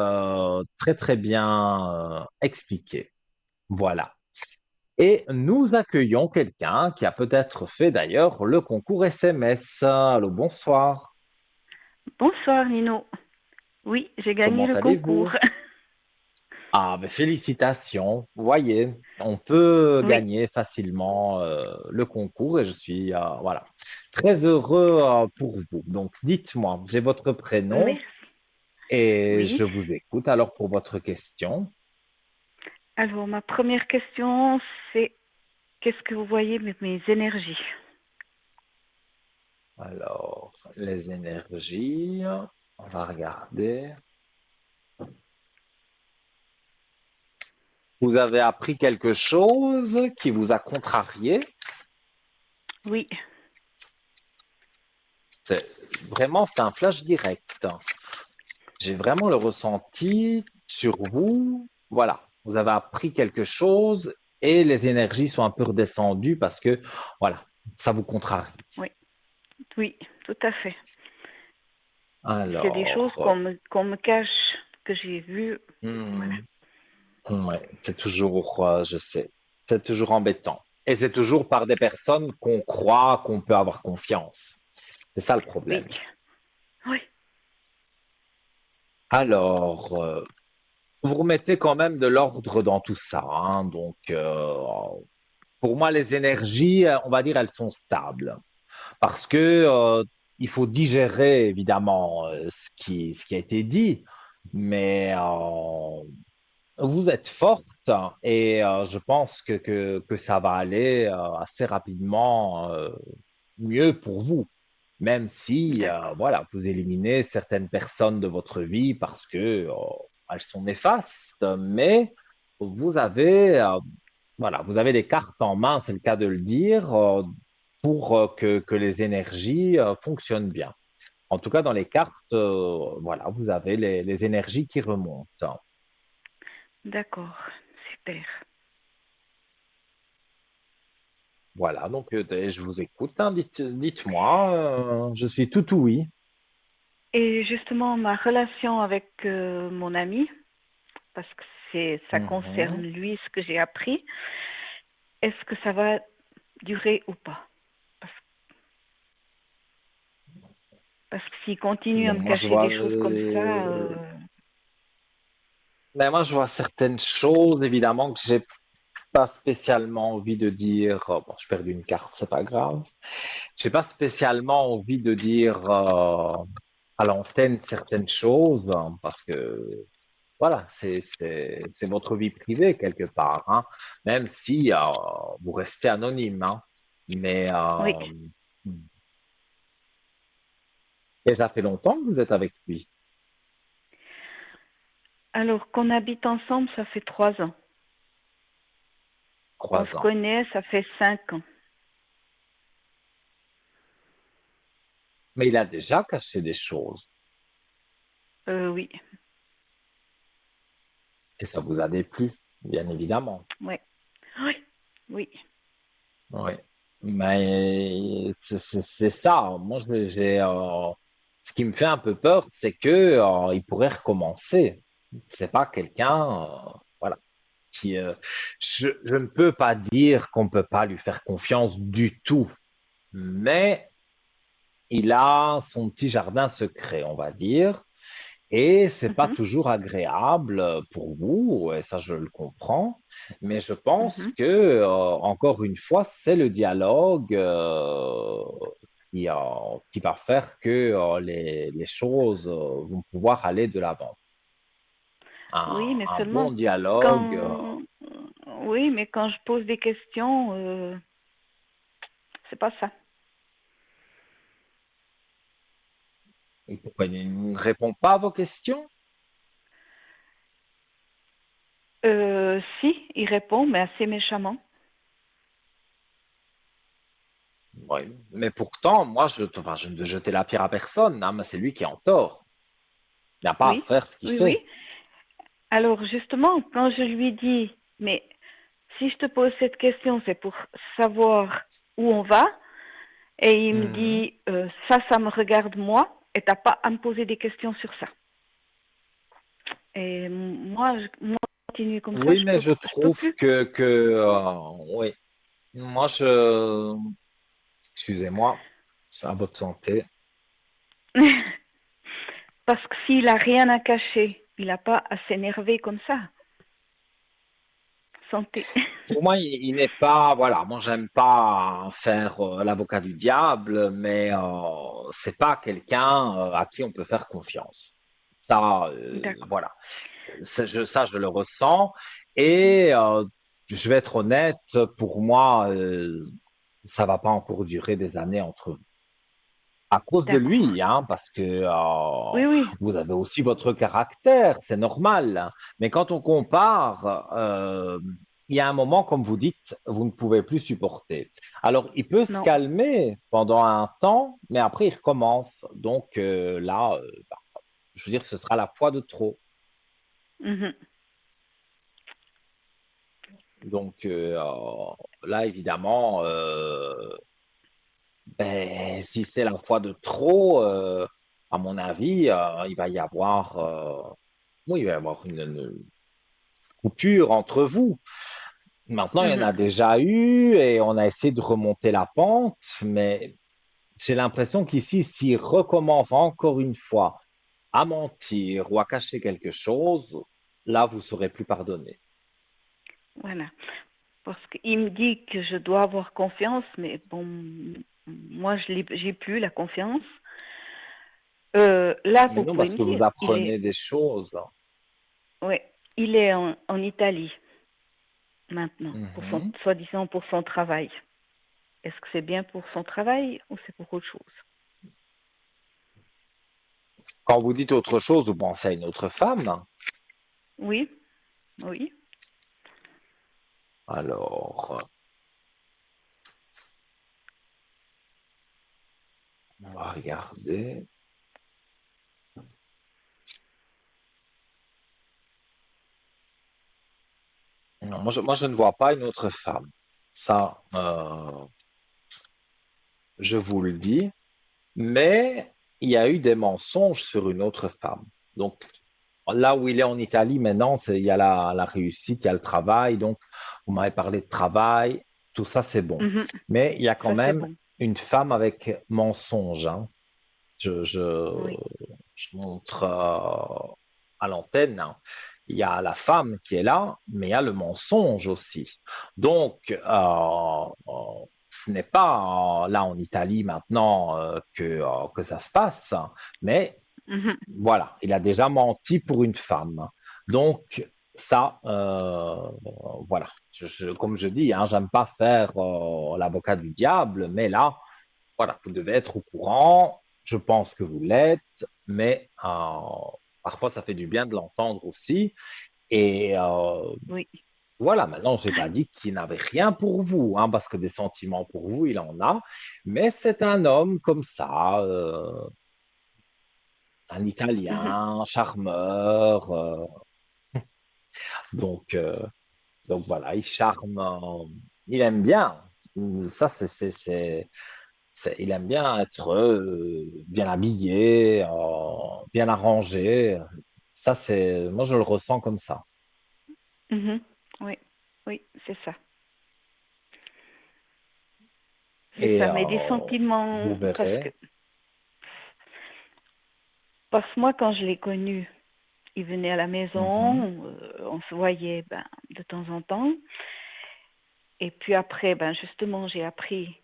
très très bien expliquée. Voilà. Et nous accueillons quelqu'un qui a peut-être fait d'ailleurs le concours SMS. Allô, bonsoir. Bonsoir Nino. Oui, j'ai gagné Comment le concours. allez-vous? Ah, ben félicitations. Vous voyez, on peut Oui, gagner facilement le concours et je suis voilà, très heureux pour vous. Donc, dites-moi, j'ai votre prénom merci. et Oui. je vous écoute. Alors, pour votre question, Alors, ma première question, c'est qu'est-ce que vous voyez de mes énergies? alors, les énergies, on va regarder. Vous avez appris quelque chose qui vous a contrarié. Oui, C'est vraiment, c'est un flash direct. J'ai vraiment le ressenti sur vous. Voilà, vous avez appris quelque chose et les énergies sont un peu redescendues parce que, voilà, ça vous contrarie. oui, oui, tout à fait. C'est des choses Alors, qu'on me cache, que j'ai vues. Voilà. hmm, ouais, c'est toujours, je sais, c'est toujours embêtant. Et c'est toujours par des personnes qu'on croit qu'on peut avoir confiance. C'est ça le Oui, problème. oui, Alors, vous remettez quand même de l'ordre dans tout ça, hein. Donc, pour moi, les énergies, on va dire, elles sont stables. Parce que il faut digérer évidemment ce qui a été dit, mais vous êtes forte et je pense que ça va aller assez rapidement mieux pour vous, même si d'accord. voilà, vous éliminez certaines personnes de votre vie parce que elles sont néfastes, mais vous avez voilà, vous avez les cartes en main, c'est le cas de le dire, pour que les énergies fonctionnent bien. En tout cas, dans les cartes, voilà, vous avez les énergies qui remontent. D'accord, super. Voilà, donc je vous écoute. Hein, dites-moi, je suis tout oui. Et justement, ma relation avec mon ami, parce que ça concerne Mhm. lui, ce que j'ai appris, est-ce que ça va durer ou pas? Parce, parce que s'il continue à Bon, me cacher des choses comme ça, moi, je vois certaines choses, évidemment, que j'ai pas spécialement envie de dire, bon, je perds une carte, c'est pas grave. J'ai pas spécialement envie de dire à l'antenne certaines choses hein, parce que voilà, c'est votre vie privée quelque part, hein, même si vous restez anonyme, hein. Mais Oui. et ça fait longtemps que vous êtes avec lui, Alors qu'on habite ensemble, ça fait 3 ans. Qu'on se 3 ans. connaît, ça fait 5 ans. Mais il a déjà caché des choses Oui, et ça vous a déplu, bien évidemment. oui, oui, oui. Oui. Mais c'est ça. Moi, ce qui me fait un peu peur, c'est que il pourrait recommencer. C'est pas quelqu'un, voilà, qui. Je ne peux pas dire qu'on ne peut pas lui faire confiance du tout, mais il a son petit jardin secret, on va dire. Et c'est pas Mhm, toujours agréable pour vous, et ça je le comprends, mais je pense mhm. que encore une fois, c'est le dialogue qui va faire que les choses vont pouvoir aller de l'avant. Oui, mais Un bon seulement dialogue, quand, oui, mais quand je pose des questions, c'est pas ça. pourquoi il ne répond pas à vos questions? Si, il répond, mais assez méchamment. Oui, mais pourtant, moi, enfin, je ne veux jeter la pierre à personne, hein, mais c'est lui qui est en tort. Il n'a pas à Oui, faire ce qu'il oui, oui. fait. Alors justement, quand je lui dis, mais si je te pose cette question, c'est pour savoir où on va, et il me Mhm. dit, ça me regarde moi, et t'as pas à me poser des questions sur ça. Et moi, continuer comme ça, Oui, mais je je peux trouve plus. oui, moi excusez-moi, c'est à votre santé. Parce que s'il a rien à cacher, il n'a pas à s'énerver comme ça. Santé. Pour moi, il n'est pas, voilà, moi j'aime pas faire l'avocat du diable, mais c'est pas quelqu'un à qui on peut faire confiance. Ça, D'accord. voilà, ça je le ressens et je vais être honnête, pour moi, ça va pas encore durer des années entre vous. À cause de D'accord. lui, hein, parce que Oui, oui. vous avez aussi votre caractère, c'est normal, hein. Mais quand on compare, il y a un moment, comme vous dites, vous ne pouvez plus supporter. Alors, il peut se Non. calmer pendant un temps, mais après, il recommence. Donc là, je veux dire, ce sera la fois de trop. Mhm. Donc là, évidemment, ben, si c'est la fois de trop, à mon avis, il va y avoir, oui, il va y avoir une coupure entre vous. Maintenant, il y en Mhm. a déjà eu et on a essayé de remonter la pente, mais j'ai l'impression qu'ici, s'il recommence encore une fois à mentir ou à cacher quelque chose, là, vous ne saurez plus pardonner. Voilà. Parce qu'il me dit que je dois avoir confiance, mais bon, moi, j'ai plus la confiance. Là, Mais vous non, pouvez parce me que vous dire, apprenez des choses. ouais, il est en Italie maintenant, Mhm. soi-disant pour son travail. Est-ce que c'est bien pour son travail ou c'est pour autre chose? Quand vous dites autre chose, vous pensez à une autre femme. Oui, oui. Alors, on va regarder. Non, moi, je ne vois pas une autre femme. Ça, je vous le dis. Mais il y a eu des mensonges sur une autre femme. Donc, là où il est en Italie maintenant, il y a la réussite, il y a le travail. Donc, vous m'avez parlé de travail, tout ça, c'est bon. Mhm. Mais il y a quand Ça, c'est même bon. une femme avec mensonge, hein. Je, je, Oui. je montre à l'antenne, hein. il y a la femme qui est là, mais il y a le mensonge aussi. Donc, ce n'est pas là en Italie maintenant que ça se passe, mais Mhm, voilà, il a déjà menti pour une femme. Donc, ça, voilà, comme je dis, hein, j'aime pas faire l'avocat du diable, mais là, voilà, vous devez être au courant. Je pense que vous l'êtes, mais parfois ça fait du bien de l'entendre aussi. Et oui. voilà, maintenant, j'ai pas dit qu'il n'avait rien pour vous, hein, parce que des sentiments pour vous, il en a, mais c'est un homme comme ça, un Mhm, Italien, charmeur, donc, euh, donc voilà, il charme, il aime bien. Ça, il aime bien être bien habillé, bien arrangé. Ça, moi, je le ressens comme ça. mhm. Oui, oui, c'est ça. C'est Et ça. Mais des vous sentiments, verrez. parce que moi, quand je l'ai connu, il venait à la Mhm, maison, on se voyait ben, de temps en temps. Et puis après, ben, justement, j'ai appris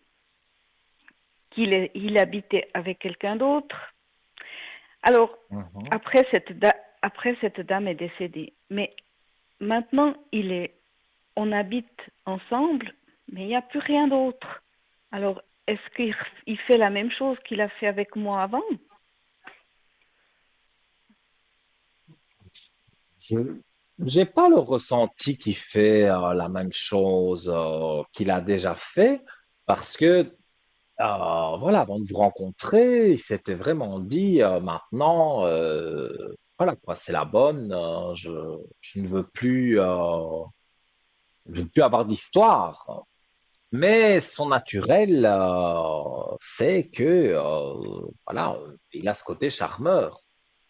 il habitait avec quelqu'un d'autre. Alors, mhm. après après, cette dame est décédée. Mais maintenant, on habite ensemble, mais il n'y a plus rien d'autre. Alors, est-ce qu'il fait la même chose qu'il a fait avec moi avant? Je J'ai pas le ressenti qu'il fait la même chose qu'il a déjà fait parce que voilà, avant de vous rencontrer, il s'était vraiment dit maintenant, voilà quoi, c'est la bonne. Je ne veux plus, je veux plus avoir d'histoire. Mais son naturel, c'est que voilà, il a ce côté charmeur.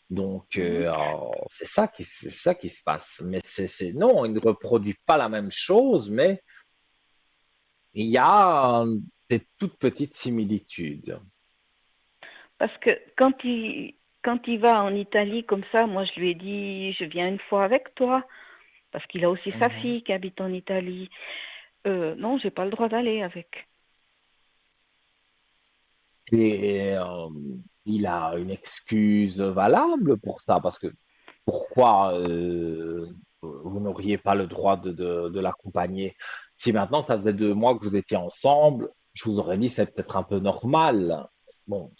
Donc Mhm. c'est ça qui se passe. Mais non, il ne reproduit pas la même chose, mais il y a des toutes petites similitudes. Parce que quand il va en Italie comme ça, moi je lui ai dit, je viens une fois avec toi, parce qu'il a aussi sa Mhm. fille qui habite en Italie. Non, j'ai pas le droit d'aller avec. Et il a une excuse valable pour ça, parce que pourquoi vous n'auriez pas le droit de l'accompagner? Si maintenant ça faisait 2 mois que vous étiez ensemble, je vous aurais dit c'est peut-être un peu normal. Bon,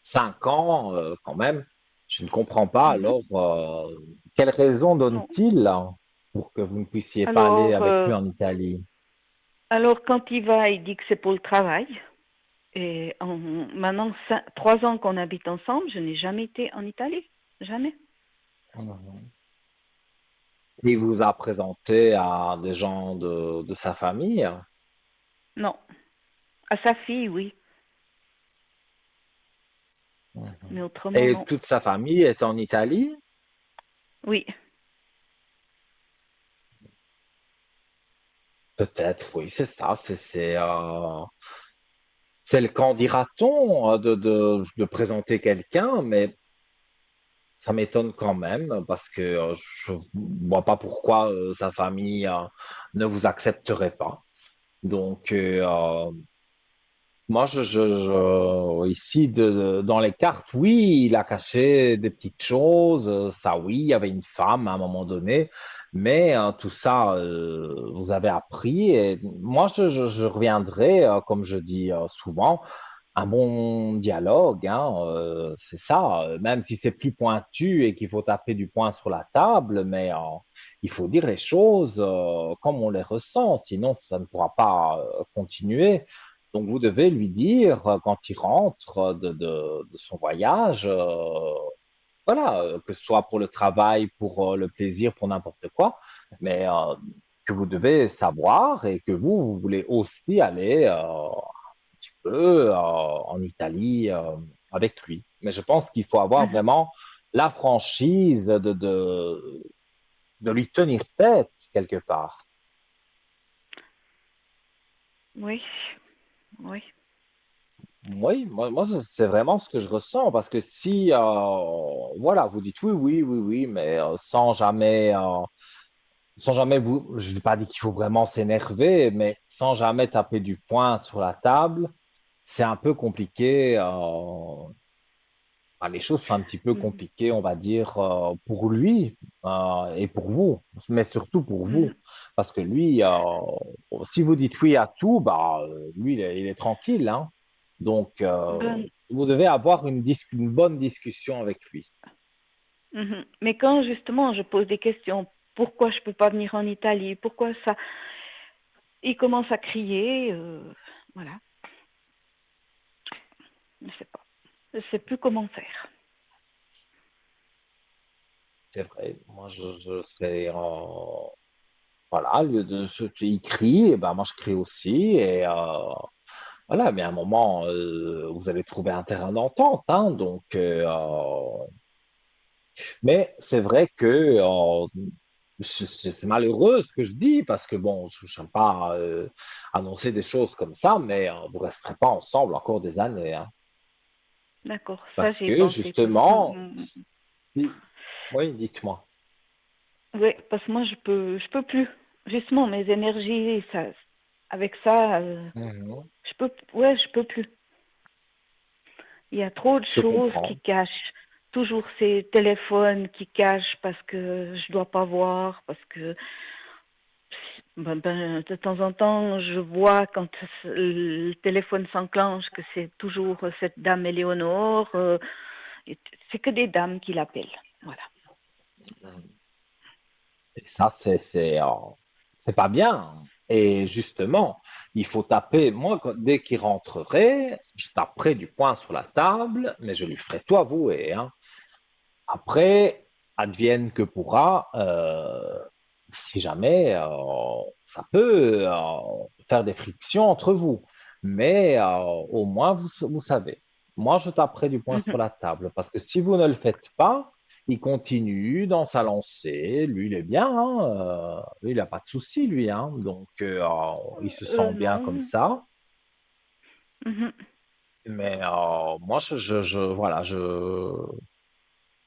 5 ans quand même, je ne comprends pas. Mhm. Alors, quelle raison Non. donne-t-il pour que vous ne puissiez pas aller Alors, avec lui en Italie? alors quand il va, il dit que c'est pour le travail. Et maintenant, 3 ans qu'on habite ensemble, je n'ai jamais été en Italie. Jamais. Mhm. Il vous a présenté à des gens de sa famille. Non. À sa fille, oui. Mais Mhm. autrement, Et non. toute sa famille est en Italie? Oui. Peut-être, oui, c'est ça. C'est le qu'en dira-t-on de présenter quelqu'un, mais ça m'étonne quand même parce que je vois pas pourquoi sa famille ne vous accepterait pas. Donc, moi, ici, dans les cartes, oui, il a caché des petites choses. Ça, oui, il y avait une femme à un moment donné. Mais tout ça, vous avez appris. Et moi, je reviendrai, comme je dis souvent, un bon dialogue, hein, c'est ça. Même si c'est plus pointu et qu'il faut taper du poing sur la table, mais il faut dire les choses comme on les ressent. Sinon, ça ne pourra pas continuer. Donc, vous devez lui dire quand il rentre de son voyage, voilà, que ce soit pour le travail, pour le plaisir, pour n'importe quoi, mais que vous devez savoir et que vous voulez aussi aller un petit peu en Italie avec lui. Mais je pense qu'il faut avoir Mhm. vraiment la franchise de lui tenir tête quelque part. Oui. Oui. Oui, moi, c'est vraiment ce que je ressens parce que si, voilà, vous dites oui, oui, oui, oui, mais sans jamais vous, je n'ai pas dit qu'il faut vraiment s'énerver, mais sans jamais taper du poing sur la table, c'est un peu compliqué. Enfin, les choses sont un petit peu Mhm. compliquées, on va dire, pour lui et pour vous, mais surtout pour vous, Mhm. parce que lui, si vous dites oui à tout, bah, lui, il est tranquille, hein. Donc, Ben, vous devez avoir une bonne discussion avec lui. mhm. Mais quand justement je pose des questions, pourquoi je peux pas venir en Italie, pourquoi ça, il commence à crier, voilà, je sais pas, je sais plus comment faire. C'est vrai, moi, je serais, voilà, au lieu de ce qu'il crie, eh ben, moi, je crie aussi, et voilà, mais à un moment, vous allez trouver un terrain d'entente, hein, donc, mais c'est vrai que c'est malheureux ce que je dis parce que bon, je n'aime pas annoncer des choses comme ça, mais vous resterez pas ensemble encore des années, hein. D'accord, ça Parce j'ai que pensé. justement, oui, dites-moi. Oui, parce que moi je peux plus. Justement, mes énergies, ça, avec ça, Mhm. ouais, je peux plus. Il y a trop de Je choses qui comprends. cachent. Toujours ces téléphones qui cachent parce que je dois pas voir, parce que de temps en temps, je vois quand le téléphone s'enclenche que c'est toujours cette dame Éléonore. C'est que des dames qui l'appellent. Voilà. Et ça, c'est pas bien. Et justement, il faut taper. Moi, dès qu'il rentrerait, je taperai du poing sur la table, mais je lui ferai tout avouer, hein. Après, advienne que pourra, si jamais ça peut faire des frictions entre vous. Mais au moins, vous savez. Moi, je taperai du poing sur Mhm. la table parce que si vous ne le faites pas, il continue dans sa lancée. Lui, il est bien, hein, lui, il n'a pas de souci, lui, hein. Donc, il se sent bien comme Non. ça. Mhm. Mais moi, voilà,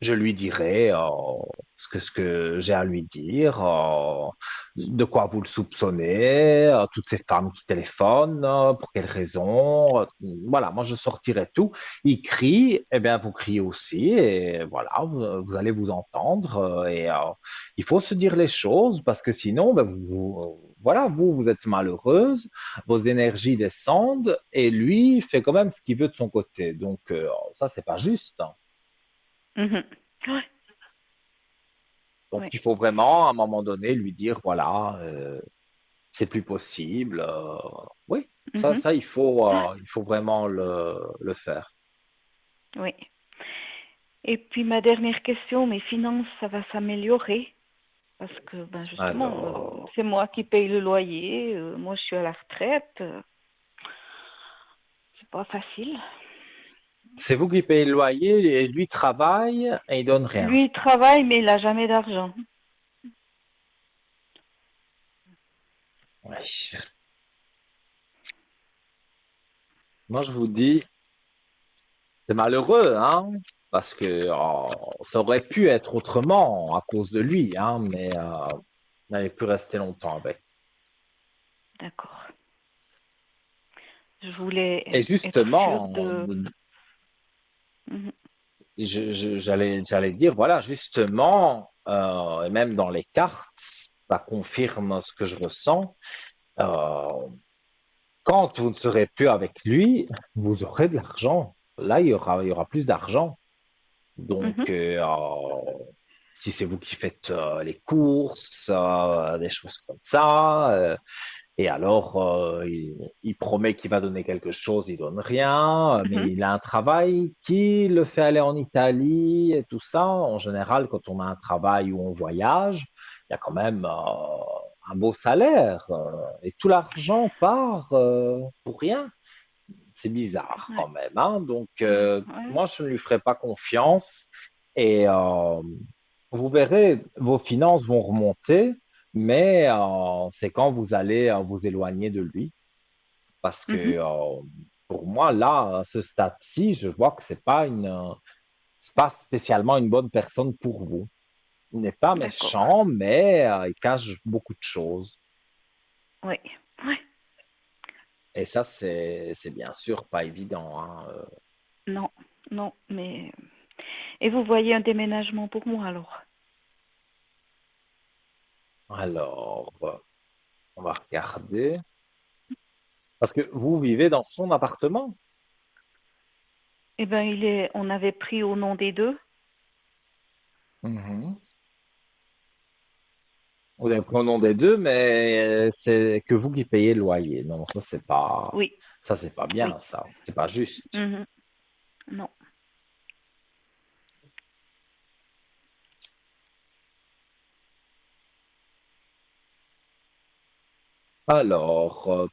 je lui dirai ce que j'ai à lui dire, de quoi vous le soupçonnez, toutes ces femmes qui téléphonent, pour quelles raisons. Voilà, moi je sortirai tout. Il crie, eh bien vous criez aussi, et voilà, vous allez vous entendre. Et il faut se dire les choses parce que sinon, ben, voilà, vous êtes malheureuse, vos énergies descendent, et lui fait quand même ce qu'il veut de son côté. Donc ça, c'est pas juste, hein. Mhm. Ouais, Donc, ouais. il faut vraiment, à un moment donné, lui dire, voilà, c'est plus possible. Oui, Mhm. il faut vraiment le faire. Oui. Et puis ma dernière question, mes finances, ça va s'améliorer parce que ben justement, Alors, c'est moi qui paye le loyer, moi je suis à la retraite, c'est pas facile. c'est vous qui payez le loyer, et lui travaille et il donne rien. Lui il travaille mais il a jamais d'argent. Ouais. Moi, je vous dis, c'est malheureux, hein, parce que ça aurait pu être autrement à cause de lui, hein, mais vous n'avez pu rester longtemps avec. D'accord. Je voulais Et être sûre justement, de. Mhm. j'allais dire, voilà, justement, et même dans les cartes, ça confirme ce que je ressens. Euh, Quand vous ne serez plus avec lui, vous aurez de l'argent. Là, il y aura plus d'argent. Mhm. Donc, si c'est vous qui faites les courses, des choses comme ça, et alors, il promet qu'il va donner quelque chose, il donne rien, mais Mhm. il a un travail qui le fait aller en Italie et tout ça. En général, quand on a un travail où on voyage, il y a quand même un beau salaire et tout l'argent part pour rien. C'est bizarre Ouais. quand même, hein. Donc, Ouais. Ouais. moi, je ne lui ferai pas confiance et vous verrez, vos finances vont remonter, mais c'est quand vous allez vous éloigner de lui parce que Mhm. pour moi, là, à ce stade-ci, je vois que c'est pas spécialement une bonne personne pour vous. Il n'est pas D'accord. méchant, mais il cache beaucoup de choses. Oui. Oui. Et ça, c'est bien sûr pas évident, hein. Non. Non. Mais. Et vous voyez un déménagement pour moi alors? Alors, on va regarder. Parce que vous vivez dans son appartement. Eh ben, on avait pris au nom des deux. Mhm. Vous avez pris au nom des deux, mais c'est que vous qui payez le loyer. Non, Oui. ça c'est pas Oui. bien, ça. C'est pas juste. Mhm. Non. Alors,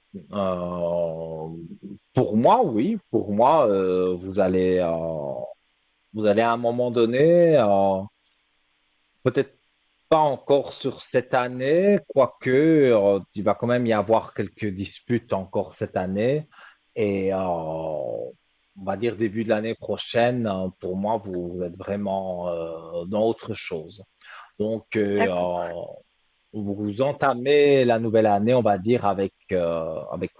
pour moi, oui. Pour moi, vous allez à un moment donné, peut-être pas encore sur cette année, quoique il va quand même y avoir quelques disputes encore cette année. Et on va dire début de l'année prochaine, pour moi, vous êtes vraiment dans autre chose. Donc, D'accord. vous entamez la nouvelle année, on va dire, avec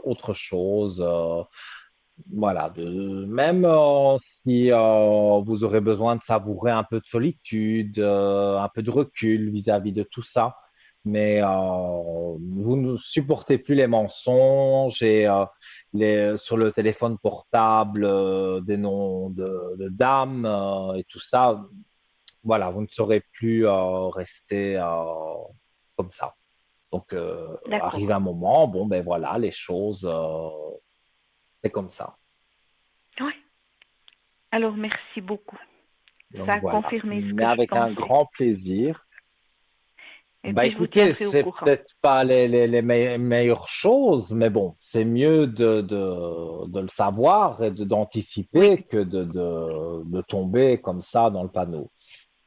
autre chose. Voilà, même si vous aurez besoin de savourer un peu de solitude, un peu de recul vis-à-vis de tout ça, mais vous ne supportez plus les mensonges et sur le téléphone portable des noms de dames et tout ça. Voilà, vous ne saurez plus rester comme ça. Donc, arrive D'accord. un moment, bon, ben voilà, les choses, c'est comme ça. Oui. Alors, merci beaucoup. Ça Donc a voilà, confirmé ce mais que je avec un pensais. grand plaisir. Et Bah puis, je vous écoutez, tiendrai au c'est courant. peut-être pas meilleures choses, mais bon, c'est mieux de le savoir et Oui. d'anticiper que de tomber comme ça dans le panneau.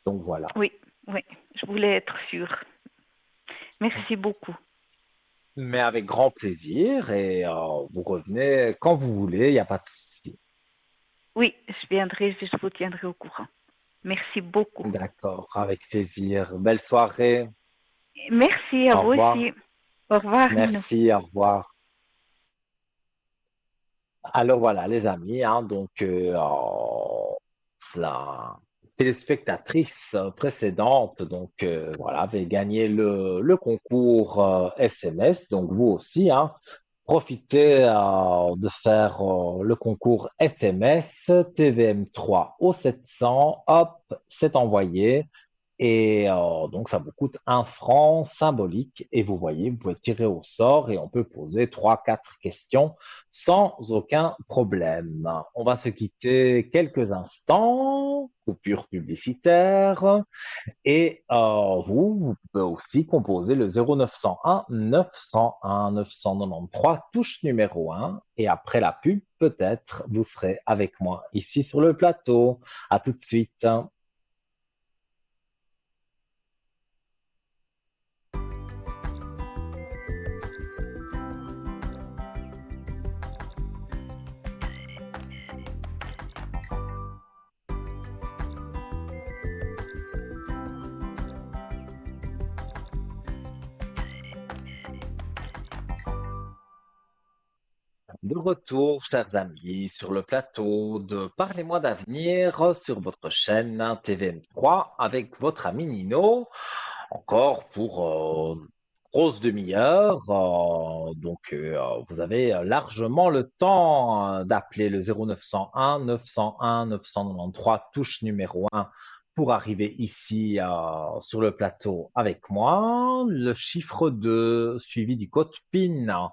Donc voilà. Oui. Oui. Je voulais être sûre. Merci beaucoup. Mais avec grand plaisir et vous revenez quand vous voulez, il n'y a pas de souci. Oui, je vous tiendrai au courant. Merci beaucoup. D'accord, avec plaisir. Belle soirée. Merci à Au vous aussi. revoir. Au revoir, Nino. Merci, au revoir. Alors voilà, les amis, hein, donc la téléspectatrice précédente, donc voilà, avait gagné le concours SMS. Donc vous aussi, hein, profitez de faire le concours SMS TVM3 au 700. Hop, c'est envoyé. Et donc, ça vous coûte 1 franc symbolique. Et vous voyez, vous pouvez tirer au sort et on peut poser 3, 4 questions sans aucun problème. On va se quitter quelques instants, coupure publicitaire. Et vous pouvez aussi composer le 0901 901 993, touche numéro 1. Et après la pub, peut-être, vous serez avec moi ici sur le plateau. À tout de suite. De retour, chers amis, sur le plateau de Parlez-moi d'avenir sur votre chaîne TVM3 avec votre ami Nino, encore pour grosse demi-heure. Vous avez largement le temps d'appeler le 0901 901 993 touche numéro 1 pour arriver ici sur le plateau avec moi. Le chiffre 2 suivi du code PIN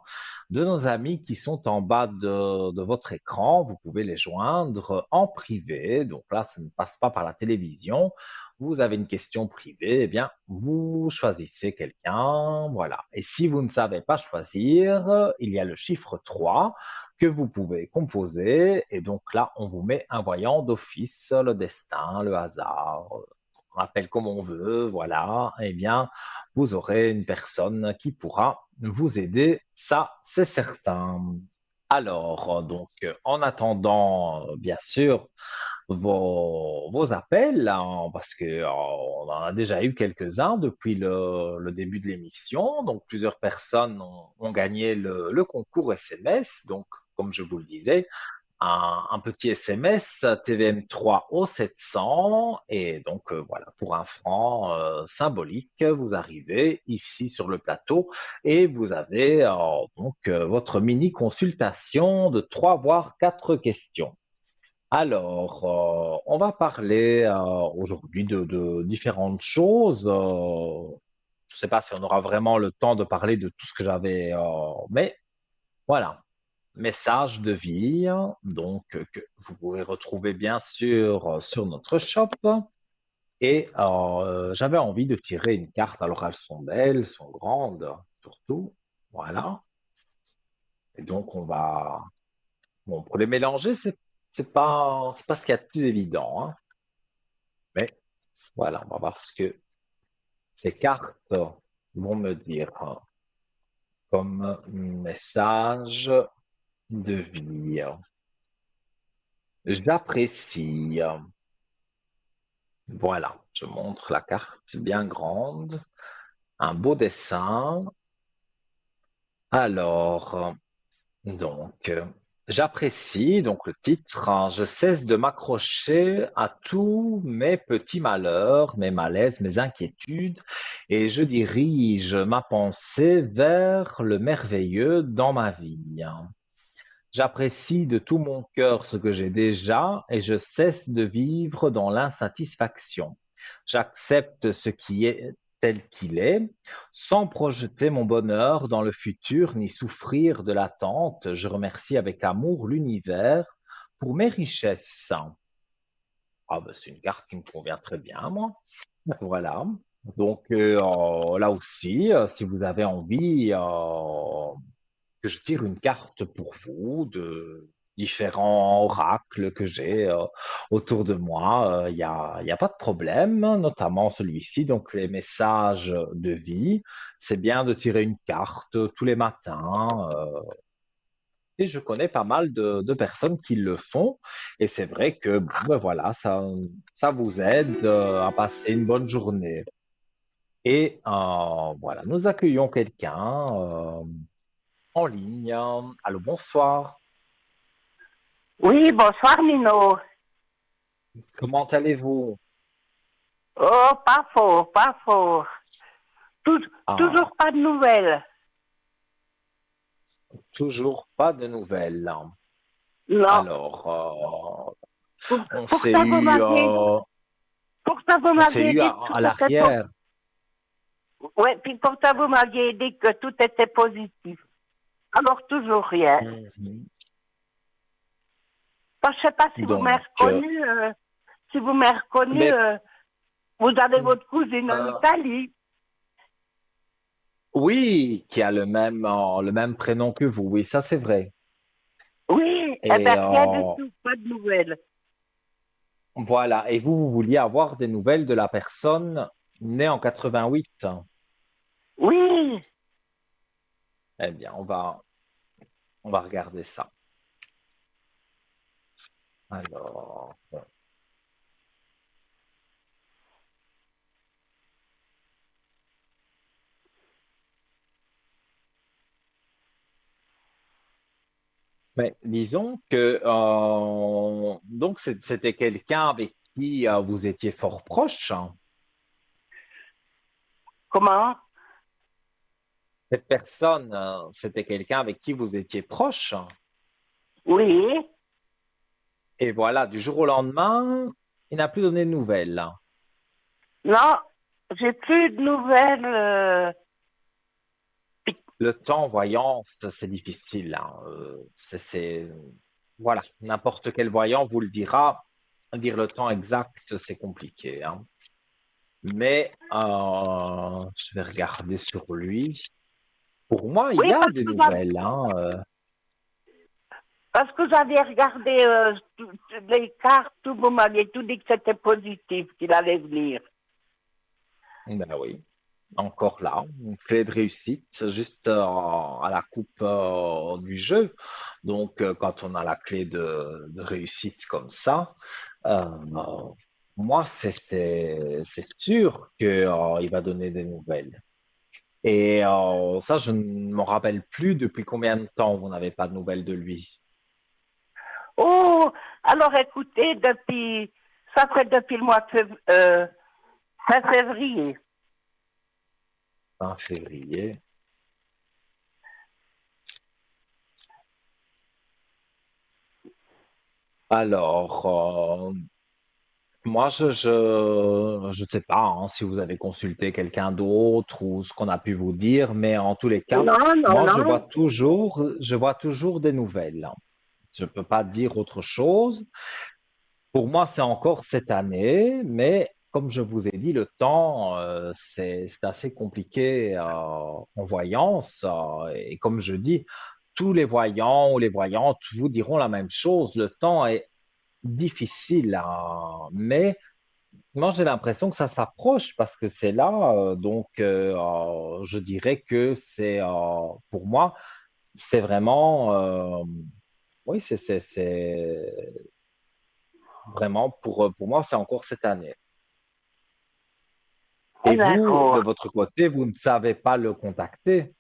de nos amis qui sont en bas de votre écran. Vous pouvez les joindre en privé. Donc là, ça ne passe pas par la télévision. Vous avez une question privée, eh bien, vous choisissez quelqu'un, voilà. Et si vous ne savez pas choisir, il y a le chiffre 3 que vous pouvez composer. Et donc là, on vous met un voyant d'office, le destin, le hasard, on appelle comme on veut, voilà. Eh bien, vous aurez une personne qui pourra vous aider, ça c'est certain. Alors, en attendant, bien sûr, vos appels, hein, parce que on en a déjà eu quelques-uns depuis le début de l'émission. Donc, plusieurs personnes ont gagné le concours SMS. Donc, comme je vous le disais, un petit SMS TVM3 au 700 et donc voilà, pour un franc symbolique, vous arrivez ici sur le plateau et vous avez votre mini consultation de 3 voire 4 questions. Alors, on va parler aujourd'hui de différentes choses. Je ne sais pas si on aura vraiment le temps de parler de tout ce que j'avais, mais voilà, message de vie, que vous pouvez retrouver bien sûr sur notre shop. Et j'avais envie de tirer une carte. Alors elles sont belles, elles sont grandes, surtout. Voilà. Et donc bon, pour les mélanger, c'est pas ce qu'il y a de plus évident, hein. Mais voilà, on va voir ce que ces cartes vont me dire, hein, comme message de vie. J'apprécie. Voilà, je montre la carte bien grande, un beau dessin. Alors, j'apprécie donc le titre, hein, je cesse de m'accrocher à tous mes petits malheurs, mes malaises, mes inquiétudes, et je dirige ma pensée vers le merveilleux dans ma vie. J'apprécie de tout mon cœur ce que j'ai déjà et je cesse de vivre dans l'insatisfaction. J'accepte ce qui est tel qu'il est, sans projeter mon bonheur dans le futur ni souffrir de l'attente. Je remercie avec amour l'univers pour mes richesses. Ah ben, c'est une carte qui me convient très bien, moi. Voilà. Là aussi, si vous avez envie que je tire une carte pour vous de différents oracles que j'ai autour de moi. Il y a pas de problème, notamment celui-ci. Donc, les messages de vie, c'est bien de tirer une carte tous les matins. Et je connais pas mal de personnes qui le font. Et c'est vrai que bon, ben voilà, ça vous aide à passer une bonne journée. Et voilà, nous accueillons quelqu'un en ligne. Allô, bonsoir. Oui, bonsoir Nino. Comment allez-vous? Oh, pas fort, pas fort. Tou- Ah, Toujours pas de nouvelles. toujours pas de nouvelles. Non. Alors, Pour, on pour s'est ça, vous eu, m'aviez, pour ça, vous on s'est m'aviez eu dit que à tout était l'arrière. ouais, puis pour ça, vous m'aviez dit que tout était positif. Alors, toujours rien. Mhm. Moi, je sais pas si vous m'avez Donc, reconnu, si vous m'avez reconnu, mais vous avez votre cousine en euh, Italie. oui, qui a le même prénom que vous. Oui, ça c'est vrai. Oui, eh Et ben, rien du tout, pas de nouvelles. voilà. Et vous, vous vouliez avoir des nouvelles de la personne née en 88. Oui, Eh bien, on va regarder ça. Alors. Mais disons que c'était quelqu'un avec qui vous étiez fort proche, hein. comment? Cette personne, c'était quelqu'un avec qui vous étiez proche. Oui, Et voilà, du jour au lendemain, il n'a plus donné de nouvelles. non, j'ai plus de nouvelles. Le temps, voyant, c'est difficile, hein. Voilà, n'importe quel voyant vous le dira. Dire le temps exact, c'est compliqué, hein. Mais je vais regarder sur lui. Pour moi, il Oui, y a des nouvelles, hein. parce que j'avais regardé les cartes, tout, vous m'aviez tout dit que c'était positif, qu'il allait venir. Ben oui, encore là, une clé de réussite, juste à la coupe du jeu. Donc, quand on a la clé de réussite comme ça, moi, c'est sûr que, il va donner des nouvelles. Et ça, je ne me rappelle plus depuis combien de temps vous n'avez pas de nouvelles de lui. Oh, alors écoutez, ça fait depuis le mois de fin février. Fin février. Alors, moi, je sais pas hein, si vous avez consulté quelqu'un d'autre ou ce qu'on a pu vous dire, mais en tous les cas, Non, non, moi, non. je vois toujours des nouvelles. Je peux pas dire autre chose. Pour moi, c'est encore cette année, mais comme je vous ai dit, le temps, c'est assez compliqué en voyance. Et comme je dis, tous les voyants ou les voyantes vous diront la même chose. Le temps est difficile, mais moi, j'ai l'impression que ça s'approche parce que c'est là. Donc, je dirais que pour moi, c'est vraiment, oui, c'est vraiment pour moi, c'est encore cette année. Ah, Et vous, de d'accord. votre côté, vous ne savez pas le contacter.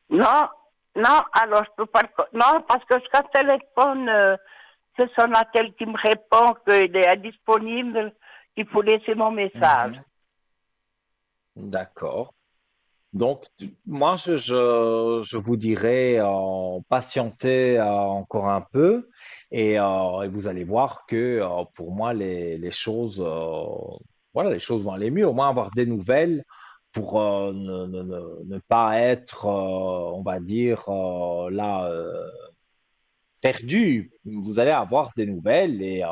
Non, non, alors je peux pas non, parce que quand je téléphone, c'est son attel qui me répond qu'il est indisponible, qu'il faut laisser mon message. Mhm. D'accord. Donc, moi, je vous dirais patientez encore un peu et vous allez voir que pour moi, les choses, voilà, les choses vont aller mieux. Au moins avoir des nouvelles pour ne pas être, on va dire, là, perdu. Vous allez avoir des nouvelles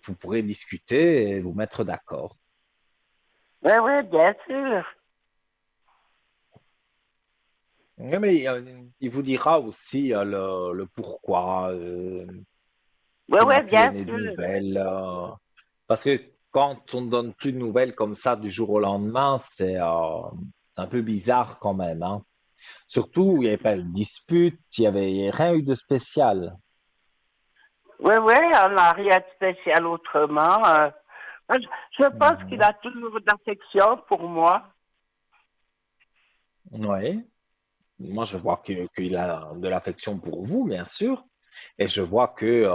vous pourrez discuter et vous mettre d'accord. Oui, oui, bien sûr. Oui, mais il vous dira aussi le pourquoi Oui, il oui, n'a plus bien donné de sûr. nouvelles. Parce que quand on ne donne plus de nouvelles comme ça du jour au lendemain, c'est un peu bizarre quand même, hein. Surtout, il n'y avait pas de dispute, il y avait rien eu de spécial. Oui, oui, on n'a rien de spécial autrement. Je pense qu'il Mhm. a toujours d'affection pour moi. Oui, moi je vois qu'il a de l'affection pour vous, bien sûr, et je vois que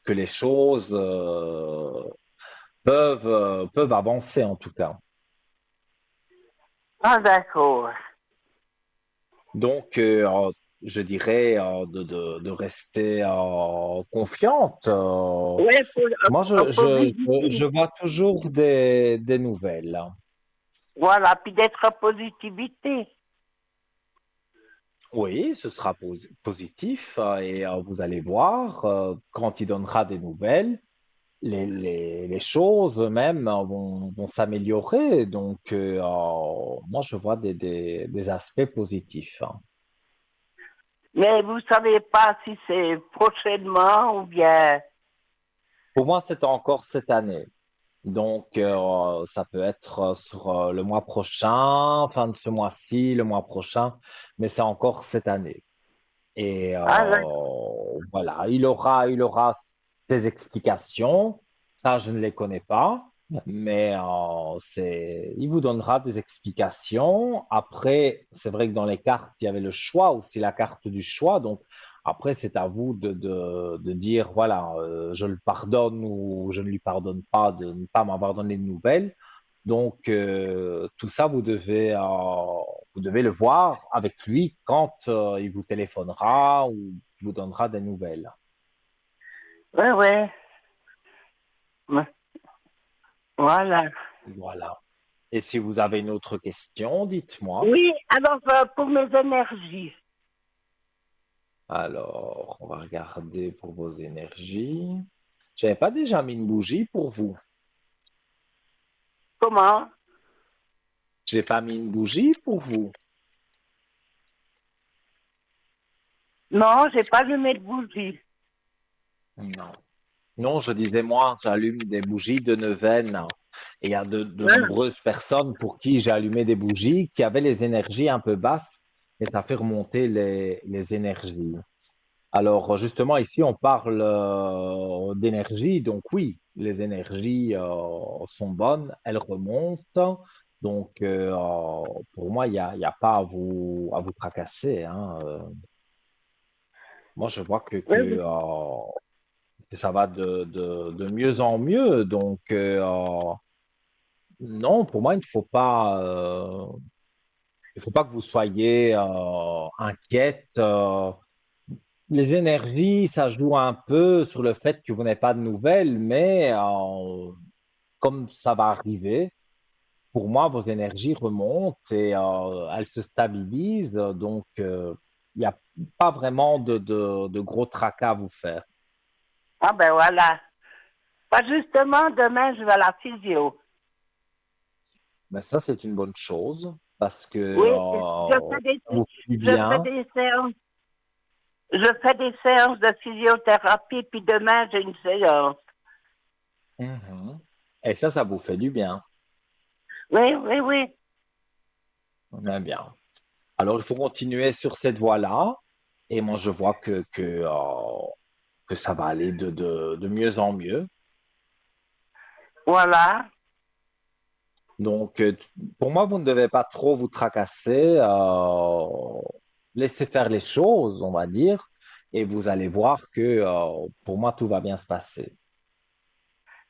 les choses peuvent avancer en tout cas. Ah, d'accord. Donc, je dirais de rester confiante. Oui, Moi, positif. je vois toujours des nouvelles. Voilà, puis d'être en positivité. Oui, ce sera positif et vous allez voir, quand il donnera des nouvelles, les choses même vont s'améliorer. Donc, moi, je vois des aspects positifs, hein. Mais vous savez pas si c'est prochainement ou bien. Pour moi, c'est encore cette année. Donc, ça peut être sur le mois prochain, fin de ce mois-ci, le mois prochain, mais c'est encore cette année. Et Ah, voilà, il aura ses explications. Ça, je ne les connais pas, mais il vous donnera des explications. Après, c'est vrai que dans les cartes, il y avait le choix aussi, la carte du choix. Donc, après, c'est à vous de dire, voilà, je le pardonne ou je ne lui pardonne pas de ne pas m'avoir donné de nouvelles. Donc, tout ça, vous devez le voir avec lui quand il vous téléphonera ou il vous donnera des nouvelles. oui, oui. Voilà. Voilà. Et si vous avez une autre question, dites-moi. Oui, alors pour mes énergies, Alors, on va regarder pour vos énergies. J'avais pas déjà mis une bougie pour vous. comment? J'ai pas mis une bougie pour vous. Non, j'ai pas allumé de bougie. Non. Non, je disais moi, j'allume des bougies de neuvaine Et il y a de Voilà. nombreuses personnes pour qui j'ai allumé des bougies qui avaient les énergies un peu basses et ça fait remonter les énergies. Alors, justement, ici, on parle d'énergie. Donc, oui, les énergies sont bonnes, elles remontent. Donc, pour moi, il y a pas à vous tracasser, hein. Moi, je vois Oui, oui. que ça va de mieux en mieux. Donc, non, pour moi, il faut pas que vous soyez inquiète. Les énergies, ça joue un peu sur le fait que vous n'avez pas de nouvelles, mais comme ça va arriver, pour moi, vos énergies remontent et elles se stabilisent. Donc, il n'y a pas vraiment de gros tracas à vous faire. Ah ben voilà. Pas justement, demain, je vais à la physio. Mais ça, c'est une bonne chose parce que Oui, ça vous fait je fais bien. des séances, je fais des séances de physiothérapie, puis demain, j'ai une séance. Mhm. Et ça vous fait du bien. Oui, oui, oui. Bien, bien. Alors, il faut continuer sur cette voie-là. Et moi, je vois que ça va aller de mieux en mieux. Voilà. Donc, pour moi, vous ne devez pas trop vous tracasser. Laissez faire les choses, on va dire. Et vous allez voir que pour moi, tout va bien se passer.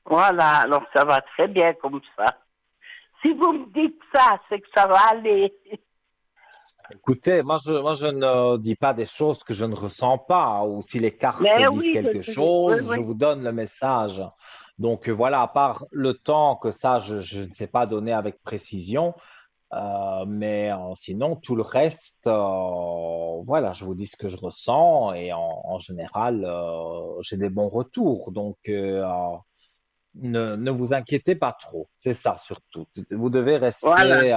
Voilà. Alors, ça va très bien comme ça. Si vous me dites ça, c'est que ça va aller. Écoutez, moi, je ne dis pas des choses que je ne ressens pas, ou si les cartes Mais disent oui, quelque oui, chose, je oui. vous donne le message. Donc voilà, à part le temps que ça, je ne sais pas donner avec précision, mais sinon, tout le reste, voilà, je vous dis ce que je ressens et en général, j'ai des bons retours. Donc, ne vous inquiétez pas trop. C'est ça surtout. Vous devez Voilà. rester,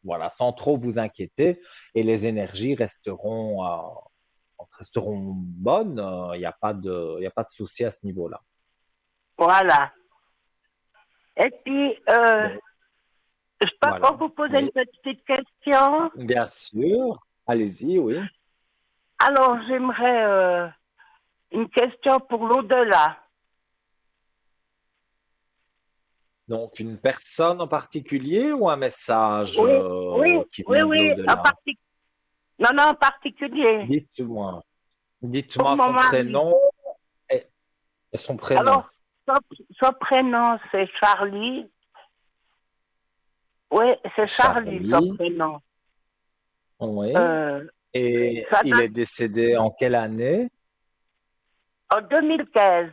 voilà, sans trop vous inquiéter et les énergies resteront bonnes. Il n'y a pas il y a pas de souci à ce niveau-là. Voilà. Et puis, Donc, je peux voilà. encore vous poser une Oui, petite question. bien sûr. Allez-y, oui. Alors, j'aimerais une question pour l'au-delà. Donc, une personne en particulier ou un message Oui, oui, qui oui, vient de oui, l'au-delà? non, non, en particulier, Dites-moi. pour Dites-moi mon son mari. prénom et, et son prénom. Alors, son, son prénom, c'est Charlie. Oui, c'est Charlie, son Charlie. prénom. Oui. Euh, Et ça il date est décédé en quelle année? en 2015.